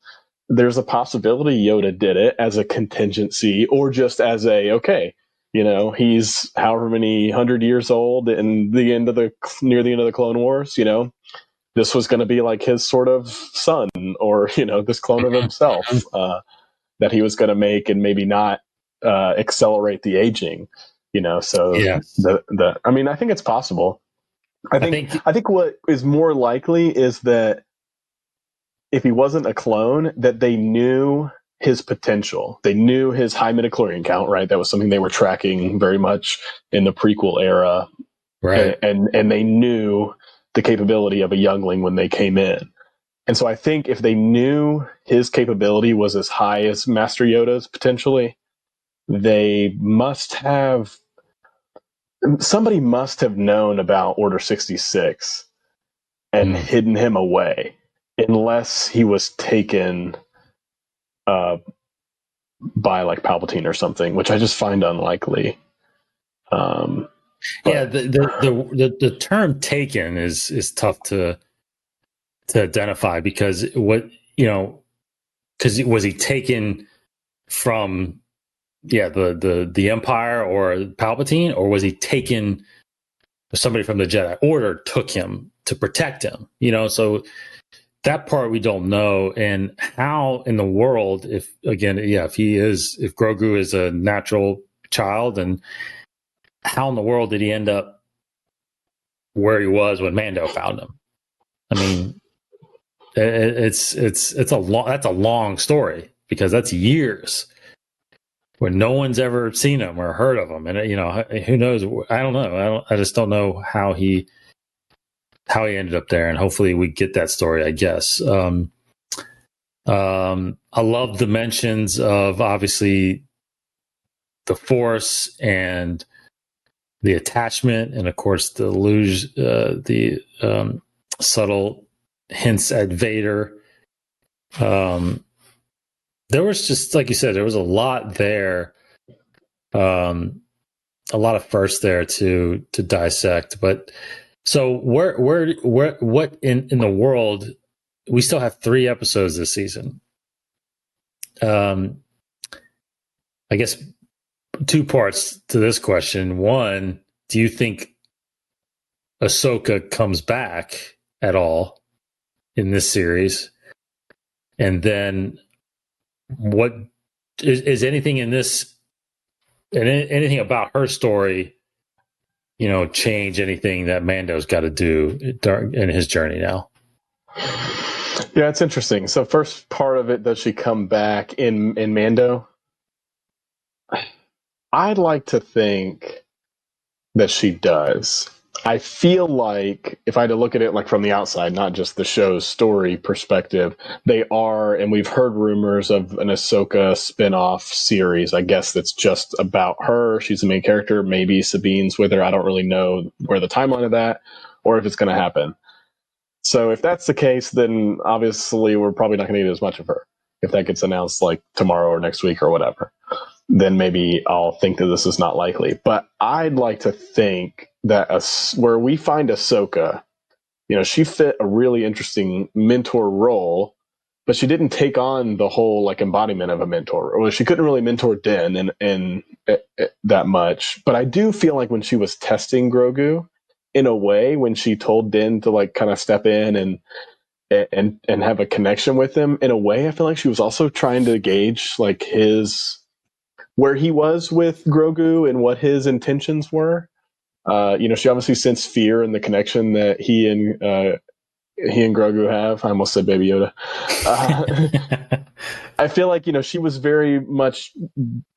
There's a possibility Yoda did it as a contingency, or just as he's however many 100 years old, and near the end of the Clone Wars. This was going to be like his sort of son, or this clone of himself that he was going to make, and maybe not accelerate the aging. So I mean, I think it's possible. I think what is more likely is that if he wasn't a clone, that they knew his potential. They knew his high midichlorian count, right? That was something they were tracking very much in the prequel era. Right. And they knew the capability of a youngling when they came in. And so I think if they knew his capability was as high as Master Yoda's potentially, somebody must have known about Order 66 and hidden him away, unless he was taken by like Palpatine or something, which I just find unlikely. The term "taken" is tough to identify, because was he taken from the Empire or Palpatine, or was he taken? Somebody from the Jedi Order took him to protect him. So that part we don't know. And how in the world, if Grogu is a natural child, and how in the world did he end up where he was when Mando found him? I mean, that's a long story, because that's years where no one's ever seen him or heard of him, and who knows? I don't know. I just don't know how he ended up there, and hopefully we get that story, I guess. I love the mentions of, obviously, the Force and the attachment, and of course the subtle hints at Vader. There was, just like you said, there was a lot there, a lot of firsts there to dissect. But so what in the world? We still have 3 episodes this season. I guess 2 parts to this question. One, do you think Ahsoka comes back at all in this series? And then, what is anything in this, and anything about her story, change anything that Mando's got to do in his journey now? Yeah, it's interesting. So first part of it, does she come back in Mando? I'd like to think that she does. I feel like, if I had to look at it like from the outside, not just the show's story perspective, they are, and we've heard rumors of an Ahsoka spin-off series, I guess, that's just about her. She's the main character. Maybe Sabine's with her. I don't really know where the timeline of that, or if it's going to happen. So if that's the case, then obviously we're probably not going to get as much of her. If that gets announced like tomorrow or next week or whatever, then maybe I'll think that this is not likely. But I'd like to think that where we find Ahsoka, she fit a really interesting mentor role, but she didn't take on the whole like embodiment of a mentor. Well, she couldn't really mentor Din in that much. But I do feel like when she was testing Grogu, in a way, when she told Din to like kind of step in and and have a connection with him. In a way, I feel like she was also trying to gauge like where he was with Grogu and what his intentions were. She obviously sensed fear in the connection that he and Grogu have. I almost said Baby Yoda. I feel like she was very much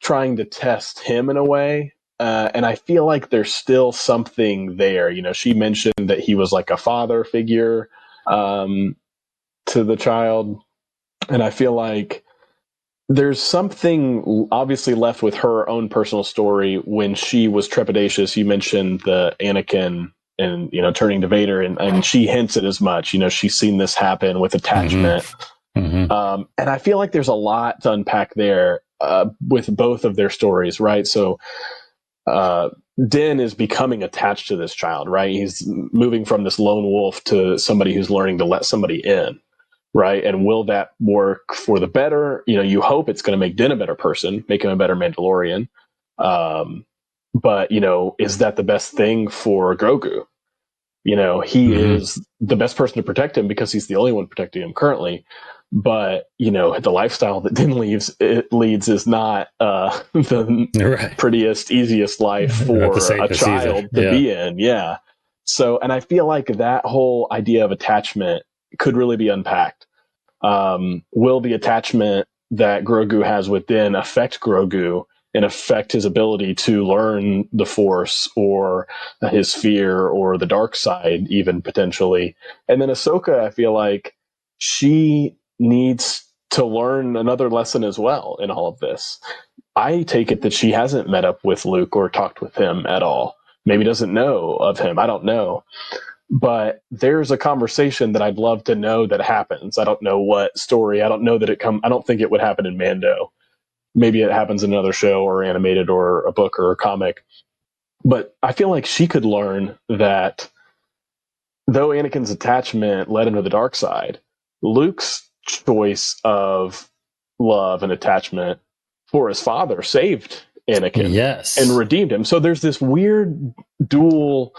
trying to test him in a way, and I feel like there's still something there. She mentioned that he was like a father figure to the child, and I feel like there's something obviously left with her own personal story when she was trepidatious. You mentioned the Anakin and turning to Vader, and she hints at as much. She's seen this happen with attachment. And I feel like there's a lot to unpack there with both of their stories, right? So Din is becoming attached to this child, right? He's moving from this lone wolf to somebody who's learning to let somebody in, right? And will that work for the better? You hope it's going to make Din a better person, make him a better Mandalorian. But is that the best thing for Grogu? He is the best person to protect him because he's the only one protecting him currently. But the lifestyle that Din leads is not the prettiest, easiest life for a child to be in. Yeah. So, and I feel like that whole idea of attachment could really be unpacked. Will the attachment that Grogu has with Din affect Grogu and affect his ability to learn the Force or his fear or the dark side, even potentially? And then Ahsoka, I feel like she needs to learn another lesson as well in all of this. I take it that she hasn't met up with Luke or talked with him at all. Maybe doesn't know of him. I don't know. But there's a conversation that I'd love to know that happens. I don't know what story. I don't know that I don't think it would happen in Mando. Maybe it happens in another show or animated or a book or a comic. But I feel like she could learn that though Anakin's attachment led him to the dark side, Luke's choice of love and attachment for his father saved Anakin and redeemed him. So there's this weird dual,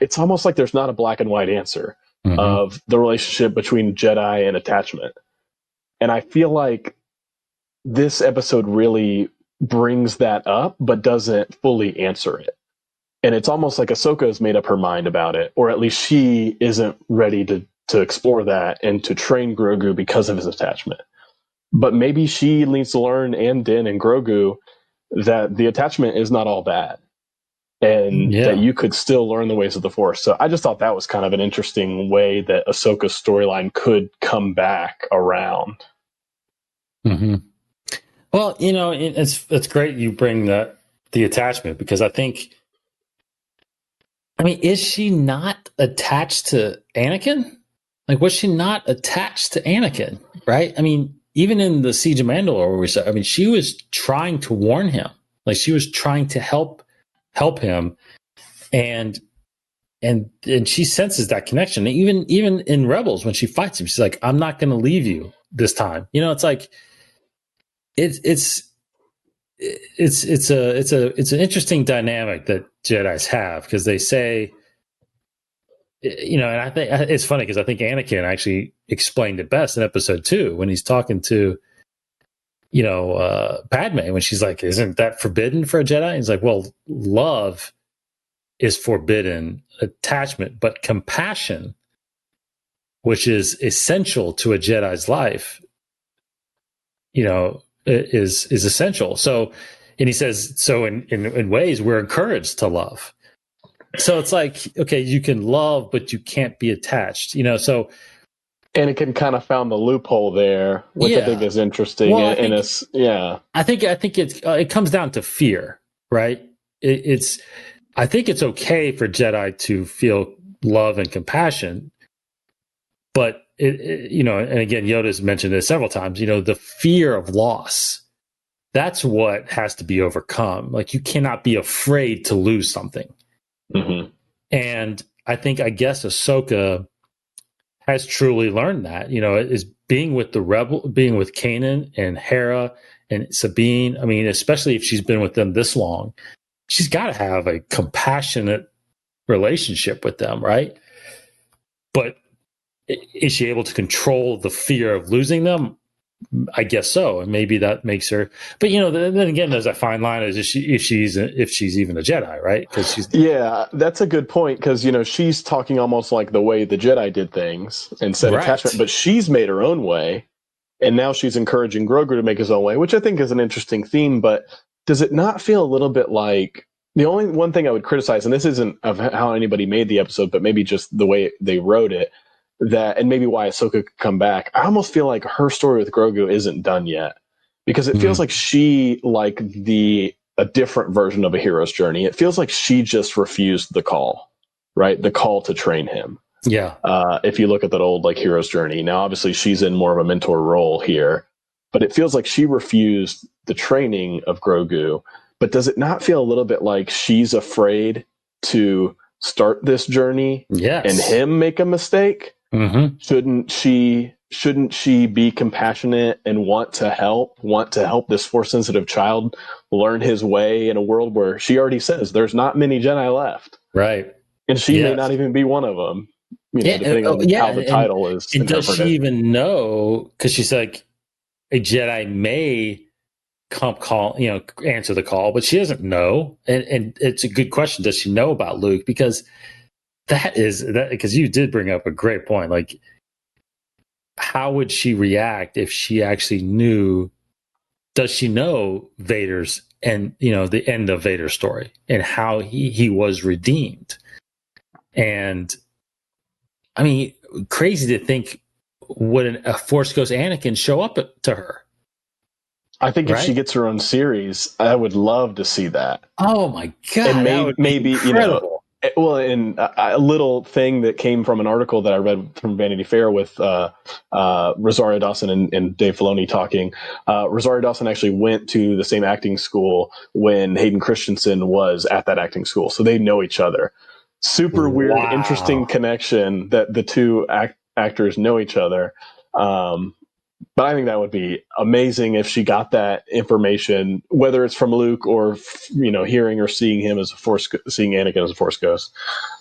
it's almost like there's not a black and white answer of the relationship between Jedi and attachment. And I feel like this episode really brings that up, but doesn't fully answer it. And it's almost like Ahsoka has made up her mind about it, or at least she isn't ready to explore that and to train Grogu because of his attachment. But maybe she needs to learn, and Din and Grogu, that the attachment is not all bad. And that you could still learn the ways of the Force. So I just thought that was kind of an interesting way that Ahsoka's storyline could come back around. Well, it's great you bring the attachment, because I think, is she not attached to Anakin? Like, was she not attached to Anakin? Right? Even in the Siege of Mandalore, where we saw, she was trying to warn him. Like, she was trying to help him, and she senses that connection. Even in Rebels, when she fights him, she's like, "I'm not going to leave you this time." It's like it's an interesting dynamic that Jedis have, because they say, and I think it's funny because I think Anakin actually explained it best in episode 2 when he's talking to Padme, when she's like, "Isn't that forbidden for a Jedi?" And he's like, "Well, love is forbidden, attachment, but compassion, which is essential to a Jedi's life, is essential." So, and he says, so in ways we're encouraged to love. So it's like, okay, you can love, but you can't be attached, so. Anakin kind of found the loophole there, which I think is interesting. Well, I think it comes down to fear, right? I think it's okay for Jedi to feel love and compassion, but and again, Yoda's mentioned it several times. The fear of loss, that's what has to be overcome. Like, you cannot be afraid to lose something. And I guess Ahsoka has truly learned that. Is being with being with Kanan and Hera and Sabine. Especially if she's been with them this long, she's got to have a compassionate relationship with them, right? But is she able to control the fear of losing them? I guess so, and maybe that makes her. But then again, there's a fine line as if she's even a Jedi, right? Because she's that's a good point because she's talking almost like the way the Jedi did things and said right. attachment, but she's made her own way, and now she's encouraging Grogu to make his own way, which I think is an interesting theme. But does it not feel a little bit like the only one thing I would criticize, and this isn't of how anybody made the episode, but maybe just the way they wrote it, and maybe why Ahsoka could come back. I almost feel like her story with Grogu isn't done yet because it feels like she, like a different version of a hero's journey. It feels like she just refused the call, right? The call to train him. Yeah. If you look at that old hero's journey, now obviously she's in more of a mentor role here, but it feels like she refused the training of Grogu. But does it not feel a little bit like she's afraid to start this journey and him make a mistake? Mm-hmm. Shouldn't she be compassionate and want to help this force sensitive child learn his way in a world where she already says there's not many Jedi left, right? And she may not even be one of them, depending on how the title is and interpreted. Does she even know? Because she's like, a Jedi may answer the call, but she doesn't know. And it's a good question. Does she know about Luke? Because because you did bring up a great point. Like, how would she react if she actually knew? Does she know Vader's and the end of Vader's story and how he was redeemed? And I mean, crazy to think, would a Force Ghost Anakin show up to her? I think if she gets her own series, I would love to see that. Oh my God. And that would maybe be incredible. And a little thing that came from an article that I read from Vanity Fair with Rosario Dawson and Dave Filoni talking. Rosario Dawson actually went to the same acting school when Hayden Christensen was at that acting school, so they know each other. Super weird, interesting connection that the two actors know each other. But I think that would be amazing if she got that information, whether it's from Luke or hearing or seeing him as seeing Anakin as a Force ghost.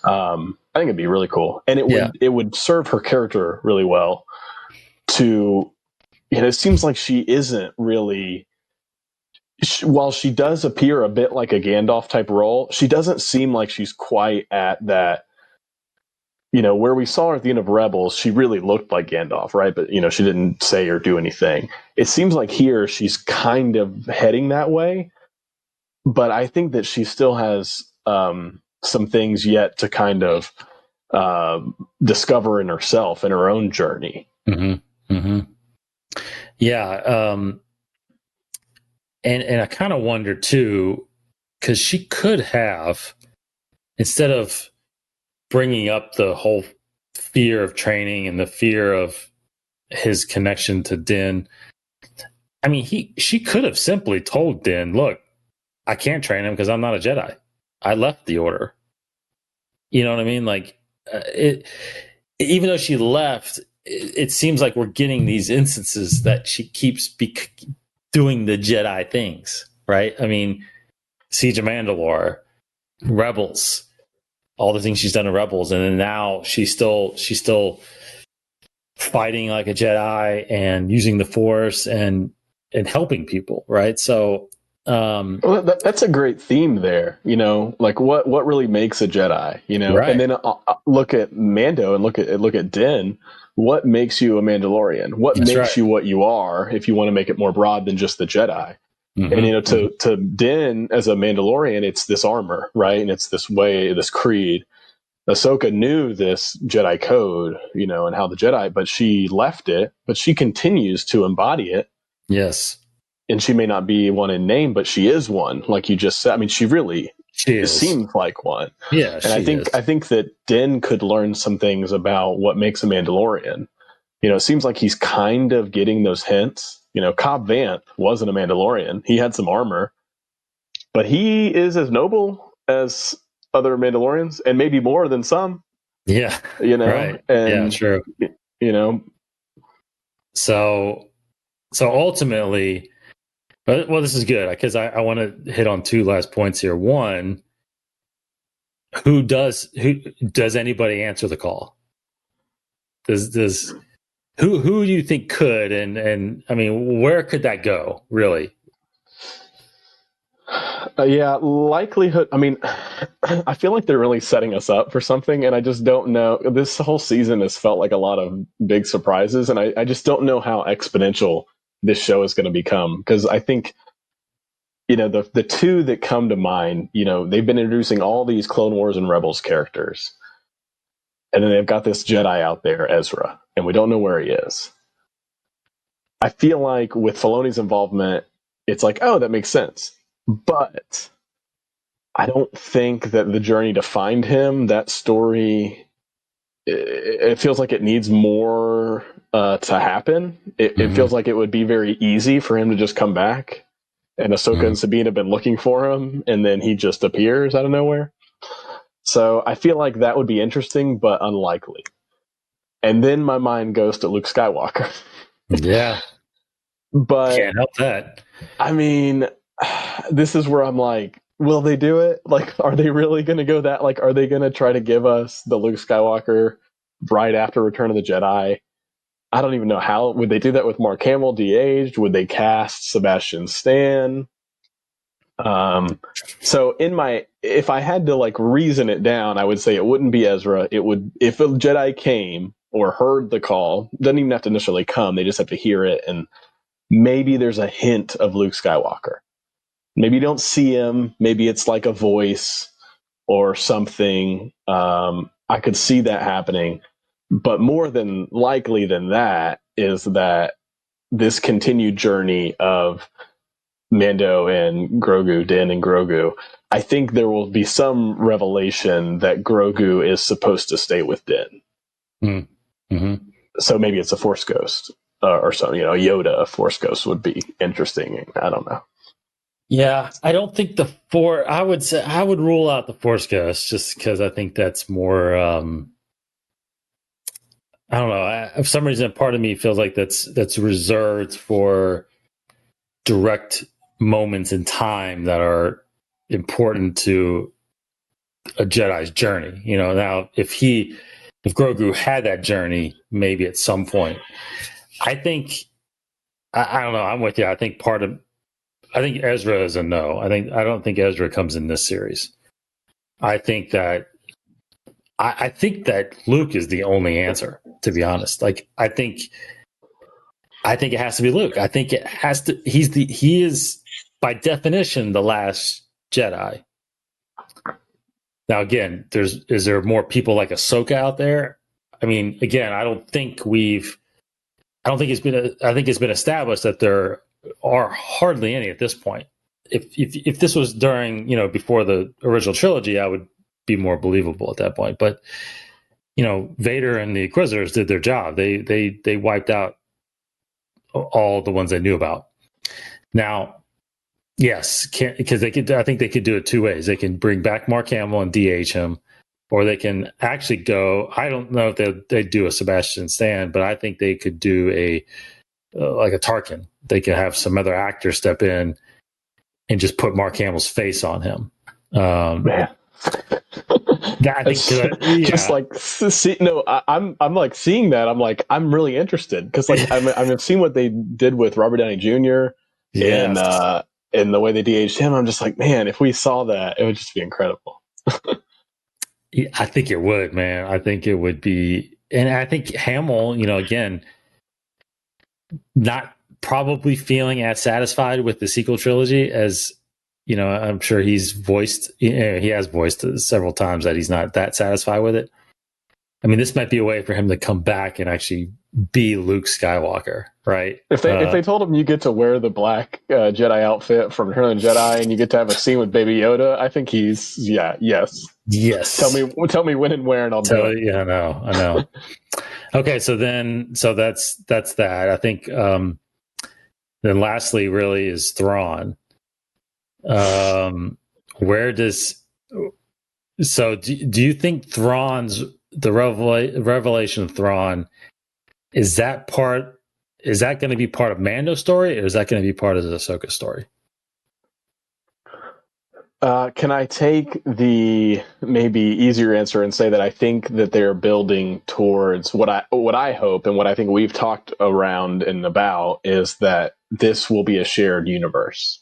I think it'd be really cool, and it would serve her character really well. It seems like she isn't really. While she does appear a bit like a Gandalf type role, she doesn't seem like she's quite at that. Where we saw her at the end of Rebels, she really looked like Gandalf, right? But, she didn't say or do anything. It seems like here she's kind of heading that way. But I think that she still has some things yet to kind of discover in herself, in her own journey. Mm-hmm. Mm-hmm. Yeah. And I kind of wonder, too, because she could have, instead of bringing up the whole fear of training and the fear of his connection to Din. I mean, she could have simply told Din, look, I can't train him because I'm not a Jedi. I left the Order. You know what I mean? Like, even though she left, it seems like we're getting these instances that she keeps doing the Jedi things, right? I mean, Siege of Mandalore, Rebels, all the things she's done in Rebels, and then now she's still fighting like a Jedi and using the Force and helping people, right? So that's a great theme there. Like what really makes a Jedi? Right. And then look at Mando and look at Din. What makes you a Mandalorian? What makes you what you are? If you want to make it more broad than just the Jedi. Mm-hmm. And to Din as a Mandalorian, it's this armor, right? And it's this way, this creed. Ahsoka knew this Jedi code, and how the Jedi, but she left it, but she continues to embody it. Yes. And she may not be one in name, but she is one, like you just said. I mean, she seems like one. Yeah. And I think that Din could learn some things about what makes a Mandalorian. It seems like he's kind of getting those hints. Cobb Vanth wasn't a Mandalorian. He had some armor, but he is as noble as other Mandalorians, and maybe more than some. Yeah. Right. And, yeah, true. So ultimately, well, this is good because I want to hit on two last points here. One, who does anybody answer the call? Does who do you think could, and I mean, where could that go, really? Yeah, likelihood. I mean, I feel like they're really setting us up for something, and I just don't know. This whole season has felt like a lot of big surprises, and I just don't know how exponential this show is going to become. Because I think, the two that come to mind, they've been introducing all these Clone Wars and Rebels characters, and then they've got this Jedi out there, Ezra, and we don't know where he is. I feel like with Filoni's involvement, it's like, oh, that makes sense. But I don't think that the journey to find him, that story, it feels like it needs more to happen. It feels like it would be very easy for him to just come back, and Ahsoka and Sabine have been looking for him, and then he just appears out of nowhere. So I feel like that would be interesting, but unlikely. And then my mind goes to Luke Skywalker. Yeah. But can't help that. I mean, this is where I'm like, will they do it? Like, are they really going to go that? Like, are they going to try to give us the Luke Skywalker right after Return of the Jedi? I don't even know how. Would they do that with Mark Hamill de-aged? Would they cast Sebastian Stan? So if I had to like reason it down, I would say it wouldn't be Ezra. It would, if a Jedi came or heard the call, doesn't even have to necessarily come. They just have to hear it, and maybe there's a hint of Luke Skywalker. Maybe you don't see him. Maybe it's like a voice or something. I could see that happening. But more than likely than that is that this continued journey of Mando and Grogu, Din and Grogu, I think there will be some revelation that Grogu is supposed to stay with Din. Mm-hmm. So maybe it's a Force ghost or something. A Yoda, a Force ghost would be interesting. I don't know. Yeah, I don't think I would say I would rule out the Force ghost just because I think that's more. I don't know. For some reason, part of me feels like that's reserved for direct moments in time that are important to a Jedi's journey. Now if Grogu had that journey, maybe at some point, I think I don't know. I'm with you. I think Ezra is a no. I don't think Ezra comes in this series. I think that Luke is the only answer, to be honest. Like I think it has to be Luke. I think it has to he is by definition the last Jedi. Now again, is there more people like Ahsoka out there? I mean, again, I think it's been established that there are hardly any at this point. If this was during, before the original trilogy, I would be more believable at that point. But Vader and the Inquisitors did their job. They wiped out all the ones they knew about. Now, yes, because I think they could do it two ways. They can bring back Mark Hamill and DH him, or they can actually go. I don't know if they do a Sebastian Stan, but I think they could do like a Tarkin. They could have some other actor step in and just put Mark Hamill's face on him. Man. I think just like I'm like seeing that. I'm like, I'm really interested because like I've seen what they did with Robert Downey Jr. Yes. and the way they de-aged him. I'm just like, man, if we saw that, it would just be incredible. Yeah, I think it would, man. I think it would be, and I think Hamill, again, not probably feeling as satisfied with the sequel trilogy as I'm sure he has voiced several times that he's not that satisfied with it. I mean, this might be a way for him to come back and actually be Luke Skywalker, right? If they told him you get to wear the black Jedi outfit from Return of the Jedi and you get to have a scene with Baby Yoda, I think yes. Tell me when and where, and I'll do it. Yeah, I know. Okay, so that's that. I think then lastly, really is Thrawn. Do you think the revelation of Thrawn is that going to be part of Mando's story, or is that going to be part of the Ahsoka story? Can I take the maybe easier answer and say that I think that they're building towards what I hope and what I think we've talked around and about is that this will be a shared universe.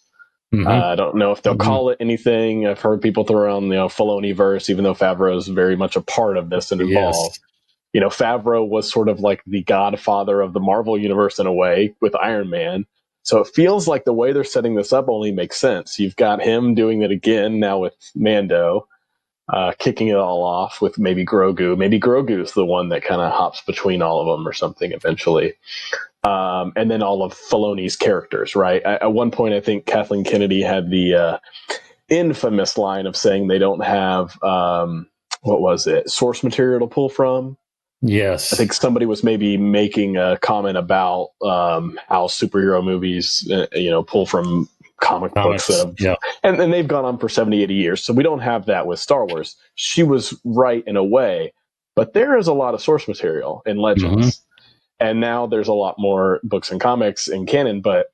I don't know if they'll call it anything. I've heard people throw around Filoni verse, even though Favreau is very much a part of this and involved. Yes. Favreau was sort of like the godfather of the Marvel universe in a way with Iron Man. So it feels like the way they're setting this up only makes sense. You've got him doing it again now with Mando, kicking it all off with maybe Grogu. Maybe Grogu's the one that kind of hops between all of them or something eventually. And then all of Filoni's characters, right? At one point, I think Kathleen Kennedy had the infamous line of saying they don't have, what was it, source material to pull from. Yes. I think somebody was maybe making a comment about how superhero movies, pull from comics books. Yeah. And they've gone on for 70, 80 years. So we don't have that with Star Wars. She was right in a way, but there is a lot of source material in Legends. And now there's a lot more books and comics in canon. But,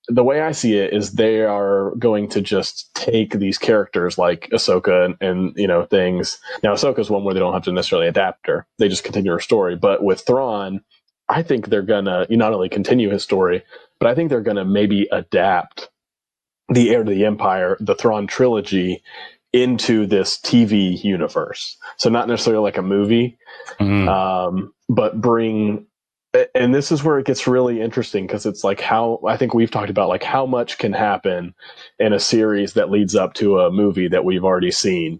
the way I see it is they are going to just take these characters like Ahsoka and things. Now, Ahsoka's one where they don't have to necessarily adapt her. They just continue her story. But with Thrawn, I think they're going to not only continue his story, but I think they're going to maybe adapt the Heir to the Empire, the Thrawn trilogy, into this TV universe. So not necessarily like a movie, but bring... And this is where it gets really interesting because it's like how I think we've talked about like how much can happen in a series that leads up to a movie that we've already seen.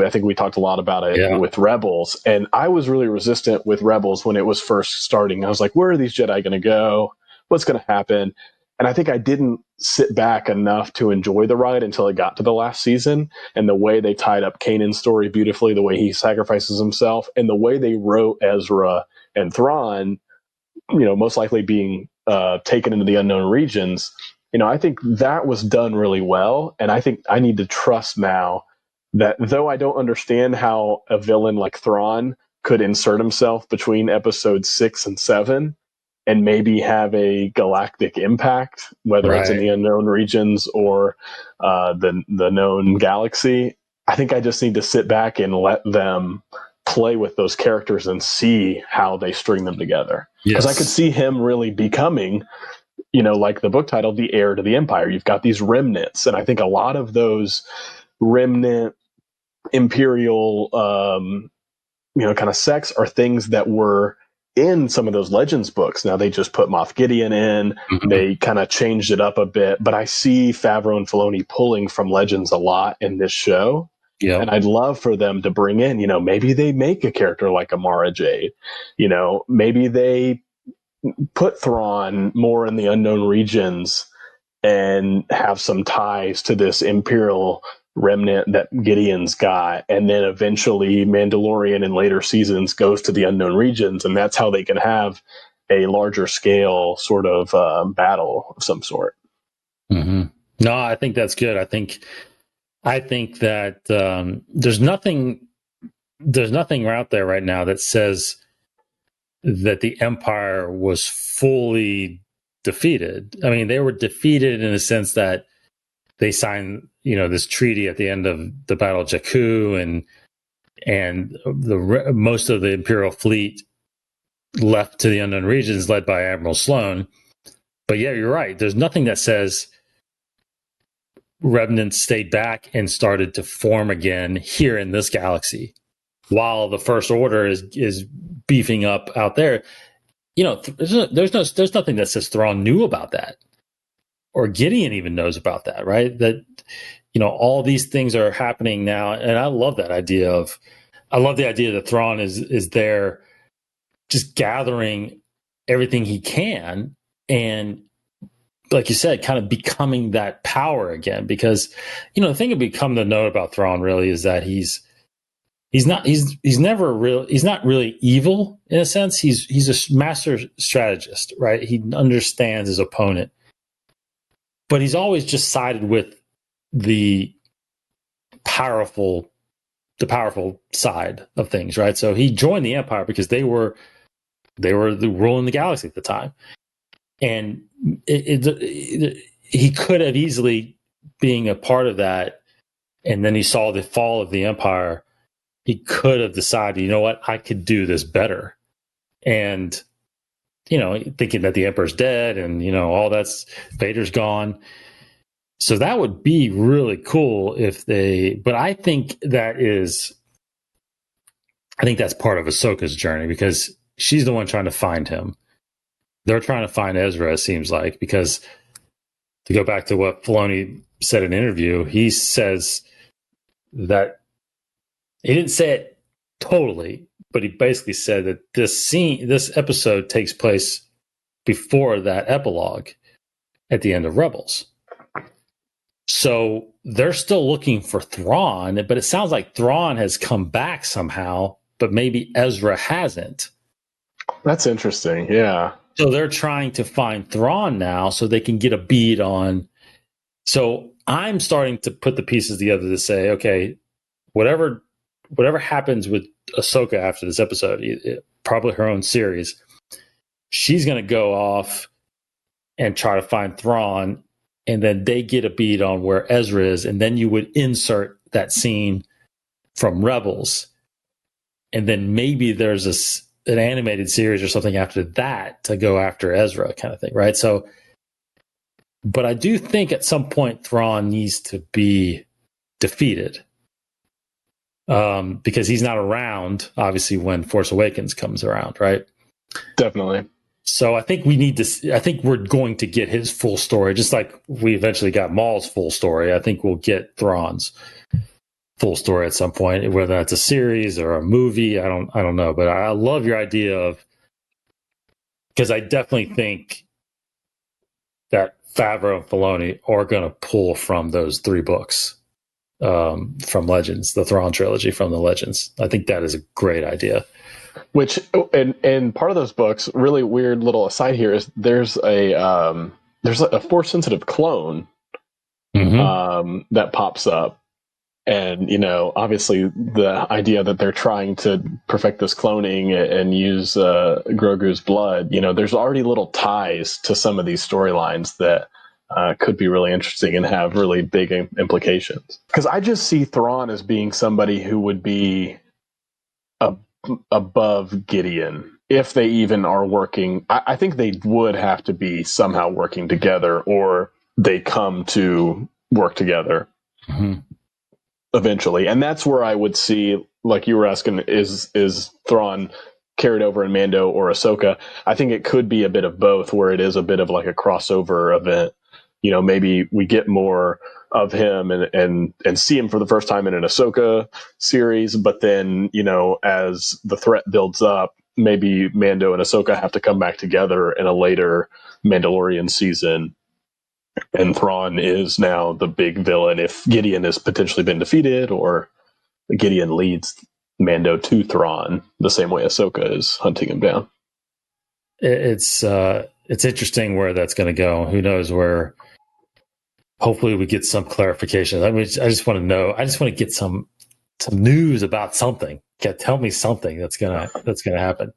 I think we talked a lot about it with Rebels, and I was really resistant with Rebels when it was first starting. I was like, where are these Jedi going to go? What's going to happen? And I think I didn't sit back enough to enjoy the ride until it got to the last season, and the way they tied up Kanan's story beautifully, the way he sacrifices himself, and the way they wrote Ezra and Thrawn, most likely being taken into the unknown regions. I think that was done really well. And I think I need to trust now that though I don't understand how a villain like Thrawn could insert himself between episodes 6 and 7 and maybe have a galactic impact, whether it's in the unknown regions or the known galaxy, I think I just need to sit back and let them play with those characters and see how they string them together. Because I could see him really becoming, like the book title, the heir to the Empire. You've got these remnants, and I think a lot of those remnant imperial, kind of sects are things that were in some of those Legends books. Now they just put Moff Gideon in, they kind of changed it up a bit, but I see Favreau and Filoni pulling from Legends a lot in this show. Yeah. And I'd love for them to bring in, maybe they make a character like a Mara Jade, maybe they put Thrawn more in the unknown regions and have some ties to this Imperial remnant that Gideon's got. And then eventually Mandalorian in later seasons goes to the unknown regions. And that's how they can have a larger scale sort of battle of some sort. No, I think that's good. I think that there's nothing out there right now that says that the Empire was fully defeated. I mean, they were defeated in a sense that they signed, this treaty at the end of the Battle of Jakku, and most of the Imperial fleet left to the unknown regions, led by Admiral Sloan. But yeah, you're right. There's nothing that says remnants stayed back and started to form again here in this galaxy, while the First Order is beefing up out there. There's nothing that says Thrawn knew about that, or Gideon even knows about that, right? That all these things are happening now, and I love that idea that Thrawn is there, just gathering everything he can, and like you said, kind of becoming that power again. Because the thing to become the note about Thrawn really is that he's not really evil in a sense. He's a master strategist, right? He understands his opponent, but he's always just sided with the powerful side of things, right? So he joined the Empire because they were ruling the galaxy at the time, and he could have easily being a part of that, and then he saw the fall of the Empire, he could have decided, you know what, I could do this better. And, thinking that the Emperor's dead and, all that's, Vader's gone. So that would be really cool but I think that's part of Ahsoka's journey, because she's the one trying to find him. They're trying to find Ezra, it seems like, because to go back to what Filoni said in an interview, he says that he didn't say it totally, but he basically said that this episode takes place before that epilogue at the end of Rebels. So they're still looking for Thrawn, but it sounds like Thrawn has come back somehow, but maybe Ezra hasn't. That's interesting. Yeah. So they're trying to find Thrawn now so they can get a bead on. So I'm starting to put the pieces together to say, okay, whatever happens with Ahsoka after this episode, probably her own series, she's going to go off and try to find Thrawn, and then they get a bead on where Ezra is, and then you would insert that scene from Rebels, and then maybe there's an animated series or something after that to go after Ezra, kind of thing, right? So, but I do think at some point Thrawn needs to be defeated, because he's not around, obviously, when Force Awakens comes around, right? Definitely. So I think I think we're going to get his full story, just like we eventually got Maul's full story. I think we'll get Thrawn's full story at some point, whether that's a series or a movie. I don't know, but I love your idea of, because I definitely think that Favreau and Filoni are going to pull from those 3 books, from Legends, the Thrawn trilogy from the Legends. I think that is a great idea. Which and part of those books, really weird little aside here, is there's a force sensitive clone that pops up, and obviously the idea that they're trying to perfect this cloning and use Grogu's blood, there's already little ties to some of these storylines that could be really interesting and have really big implications. Because I just see Thrawn as being somebody who would be above Gideon, if they even are working. I think they would have to be somehow working together, or they come to work together eventually. And that's where I would see, like you were asking, is Thrawn carried over in Mando or Ahsoka? I think it could be a bit of both, where it is a bit of like a crossover event. Maybe we get more of him and see him for the first time in an Ahsoka series, but then, as the threat builds up, maybe Mando and Ahsoka have to come back together in a later Mandalorian season, and Thrawn is now the big villain if Gideon has potentially been defeated, or Gideon leads Mando to Thrawn the same way Ahsoka is hunting him down. It's interesting where that's going to go. Who knows where? Hopefully we get some clarification. I just want to know. I just want to get some news about something. Tell me something that's gonna happen.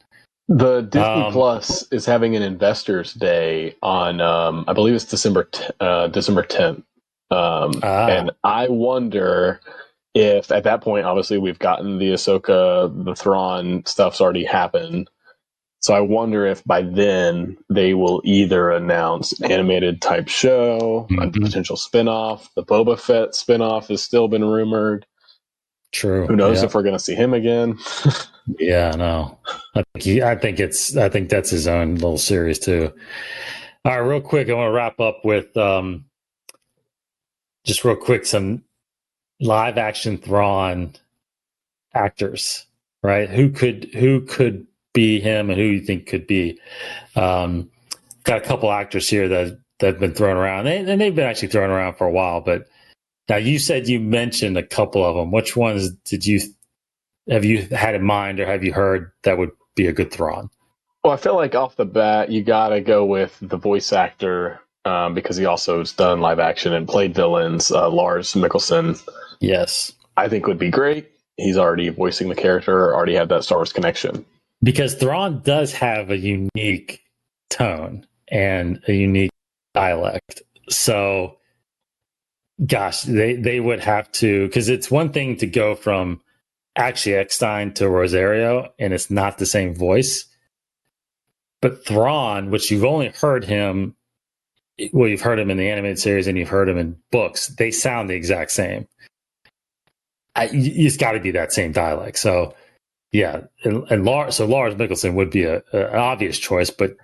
The Disney Plus is having an Investors Day on, I believe it's December 10th, and I wonder if at that point, obviously we've gotten the Ahsoka, the Thrawn stuff's already happened. So I wonder if by then they will either announce an animated type show, a potential spinoff. The Boba Fett spinoff has still been rumored. True. Who knows if we're going to see him again? Yeah, no. I think that's his own little series too. All right, real quick, I want to wrap up with just real quick some live action Thrawn actors, right? Who could be him, and who you think could be? Got a couple actors here that have been thrown around, and they've been actually thrown around for a while. But now you said you mentioned a couple of them. Which ones have you had in mind, or have you heard that would be a good Thrawn? Well, I feel like off the bat, you got to go with the voice actor, because he also has done live action and played villains. Lars Mikkelsen. Yes. I think would be great. He's already voicing the character, already had that Star Wars connection. Because Thrawn does have a unique tone and a unique dialect. So gosh, they would have to, because it's one thing to go from actually Eckstein to Rosario, and it's not the same voice. But Thrawn, which you've only heard him, well, you've heard him in the animated series and you've heard him in books, they sound the exact same. It's got to be that same dialect. So, yeah, and Lars Mikkelsen would be an obvious choice, but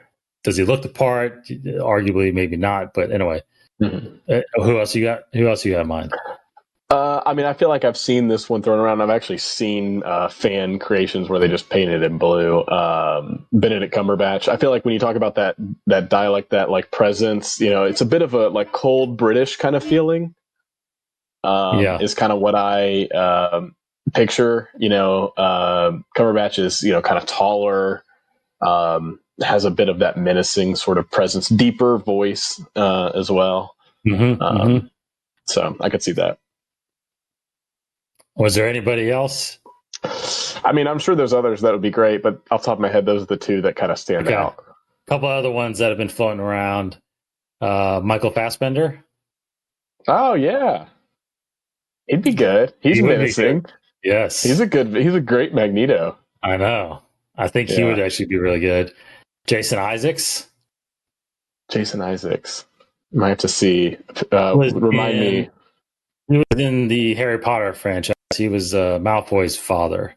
does he look the part? Arguably, maybe not. But anyway, who else you got? Who else you got in mind? I mean, I feel like I've seen this one thrown around. I've actually seen fan creations where they just painted it in blue. Benedict Cumberbatch. I feel like when you talk about that dialect, that like presence, you know, it's a bit of a like cold British kind of feeling. Is kind of what I picture. You know, Cumberbatch is, you know, kind of taller, has a bit of that menacing sort of presence, deeper voice as well. So I could see that. Was there anybody else? I mean, I'm sure there's others that would be great, but off the top of my head, those are the two that kind of stand out. A couple other ones that have been floating around. Michael Fassbender. Oh yeah, he'd be good. He's menacing. Good. Yes, he's a great Magneto. I know. I think he would actually be really good. Jason Isaacs. Might have to see. Remind me. He was in the Harry Potter franchise. He was Malfoy's father.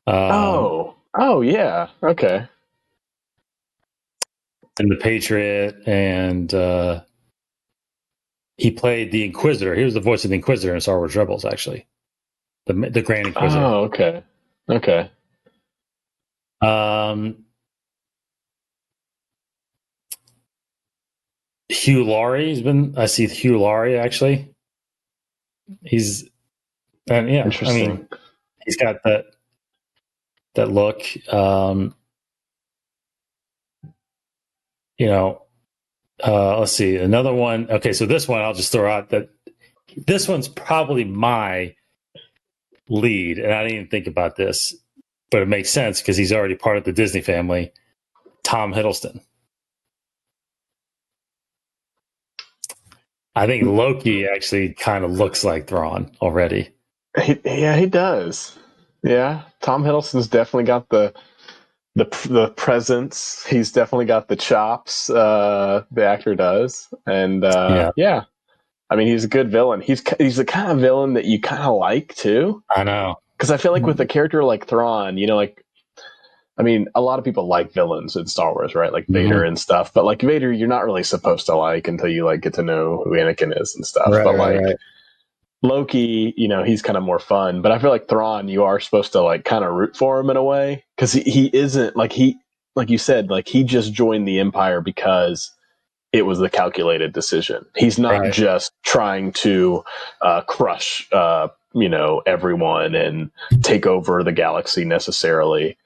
Oh yeah. Okay. And the Patriot, and he played the Inquisitor. He was the voice of the Inquisitor in Star Wars Rebels, actually. The Grand Inquisitor. Oh, okay. Hugh Laurie. I see Hugh Laurie, actually. He's, and yeah, I mean, he's got that look. You know, let's see, another one. Okay, so this one I'll just throw out that this one's probably my lead, and I didn't even think about this, but it makes sense because he's already part of the Disney family. Tom Hiddleston. I think Loki actually kind of looks like Thrawn already. He does. Yeah, Tom Hiddleston's definitely got the presence. He's definitely got the chops. The actor does, and yeah. I mean, he's a good villain. He's the kind of villain that you kind of like too. I know, because I feel like with a character like Thrawn, you know, like, I mean, a lot of people like villains in Star Wars, right? Like Vader and stuff. But like Vader, you're not really supposed to like until you like get to know who Anakin is and stuff. But like Loki, you know, he's kind of more fun. But I feel like Thrawn, you are supposed to like kind of root for him in a way, because he isn't like you said, like he just joined the Empire because it was the calculated decision. He's not just trying to crush, you know, everyone and take over the galaxy necessarily.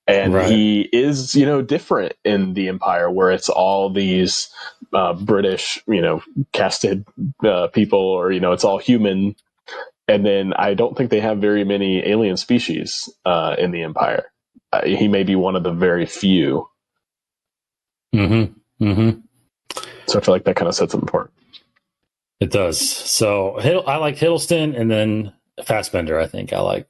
And he is, you know, different in the Empire, where it's all these British, you know, casted people, or, you know, it's all human. And then I don't think they have very many alien species in the Empire. He may be one of the very few. So I feel like that kind of sets him apart. It does. So I like Hiddleston, and then Fassbender. I think I like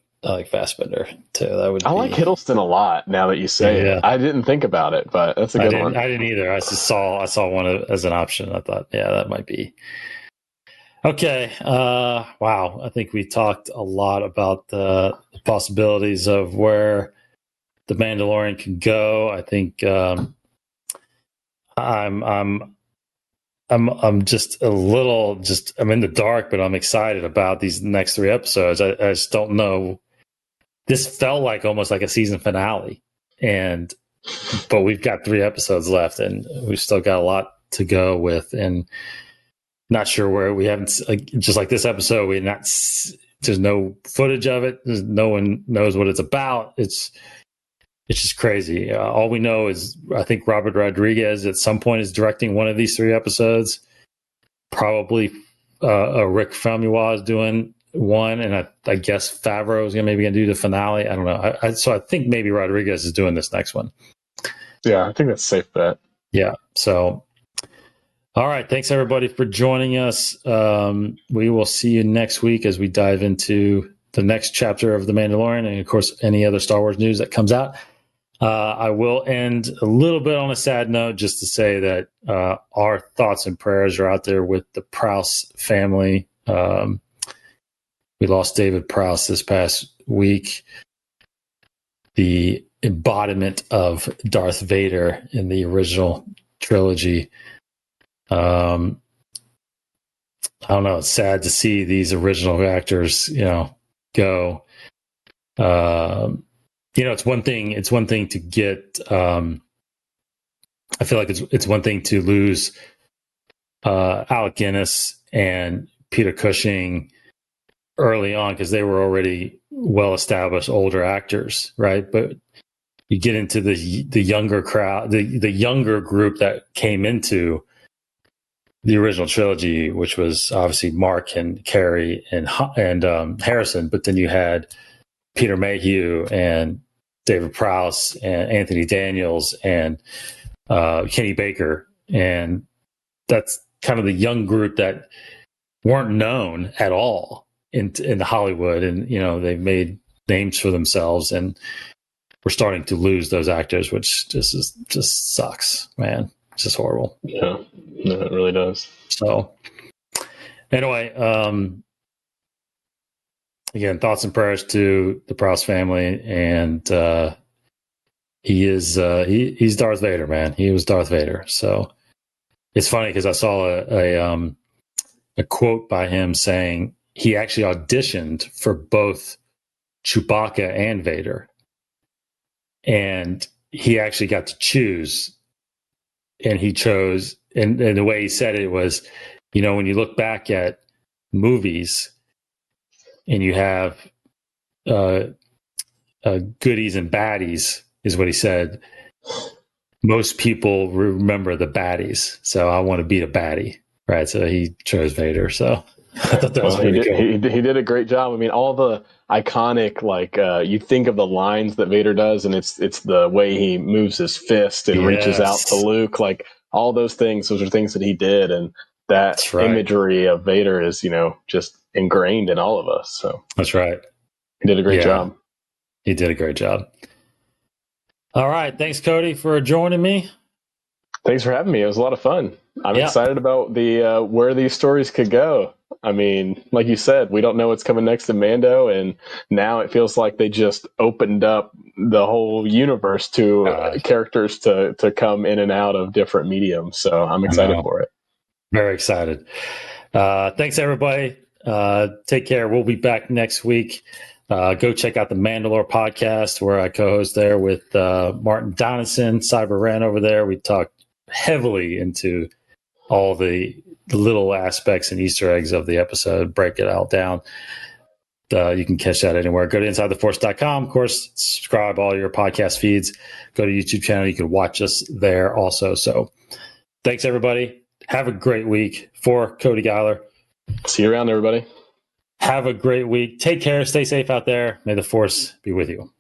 Fassbender too. I like Hiddleston a lot. Now that you say it, I didn't think about it, but that's a good one. I didn't either. I saw one as an option. I thought, yeah, that might be okay. Wow, I think we talked a lot about the possibilities of where the Mandalorian can go. I think I'm just a little I'm in the dark, but I'm excited about these next 3 episodes. I just don't know. This felt like almost like a season finale, but we've got 3 episodes left, and we've still got a lot to go with, and not sure where we haven't, just like this episode, there's no footage of it. No one knows what it's about. It's just crazy. All we know is I think Robert Rodriguez at some point is directing one of these 3 episodes. Probably Rick Famuyiwa is doing one, and I guess Favreau is maybe going to do the finale. I don't know. So I think maybe Rodriguez is doing this next one. Yeah, I think that's a safe bet. Yeah. So All right. Thanks, everybody, for joining us. We will see you next week as we dive into the next chapter of The Mandalorian and, of course, any other Star Wars news that comes out. I will end a little bit on a sad note just to say that our thoughts and prayers are out there with the Prowse family. We lost David Prowse this past week, the embodiment of Darth Vader in the original trilogy. I don't know. It's sad to see these original actors, go. It's one thing. It's one thing to get. I feel like it's one thing to lose Alec Guinness and Peter Cushing early on because they were already well-established older actors, right? But you get into the younger crowd, the younger group that came into the original trilogy, which was obviously Mark and Carrie and Harrison, but then you had Peter Mayhew and David Prowse and Anthony Daniels and Kenny Baker, and that's kind of the young group that weren't known at all in Hollywood, and they've made names for themselves, and we're starting to lose those actors, which just sucks, man. It's just horrible. Yeah, no, it really does. So, anyway, again, thoughts and prayers to the Prowse family, and he's Darth Vader, man. He was Darth Vader. So it's funny because I saw a quote by him saying he actually auditioned for both Chewbacca and Vader, and he actually got to choose. And he chose, and the way he said it was, when you look back at movies and you have goodies and baddies, is what he said. Most people remember the baddies, so I want to be a baddie, right? So he chose Vader. So I thought that was pretty cool. He did a great job. I mean, all the iconic, you think of the lines that Vader does, and it's the way he moves his fist and reaches out to Luke, like all those things. Those are things that he did, and that imagery of Vader is, just ingrained in all of us. So that's right. He did a great job. He did a great job. All right, thanks, Cody, for joining me. Thanks for having me. It was a lot of fun. I'm excited about the where these stories could go. I mean, like you said, we don't know what's coming next in Mando, and now it feels like they just opened up the whole universe to characters to come in and out of different mediums. So I'm excited for it. Very excited. Thanks, everybody. Take care. We'll be back next week. Go check out the Mandalore podcast where I co-host there with Martin Donaldson, Cyber Ran over there. We talked heavily into all the little aspects and Easter eggs of the episode, break it all down. You can catch that anywhere. Go to InsideTheForce.com. Of course, subscribe all your podcast feeds. Go to YouTube channel. You can watch us there also. So thanks, everybody. Have a great week. For Cody Geiler. See you around, everybody. Have a great week. Take care. Stay safe out there. May the Force be with you.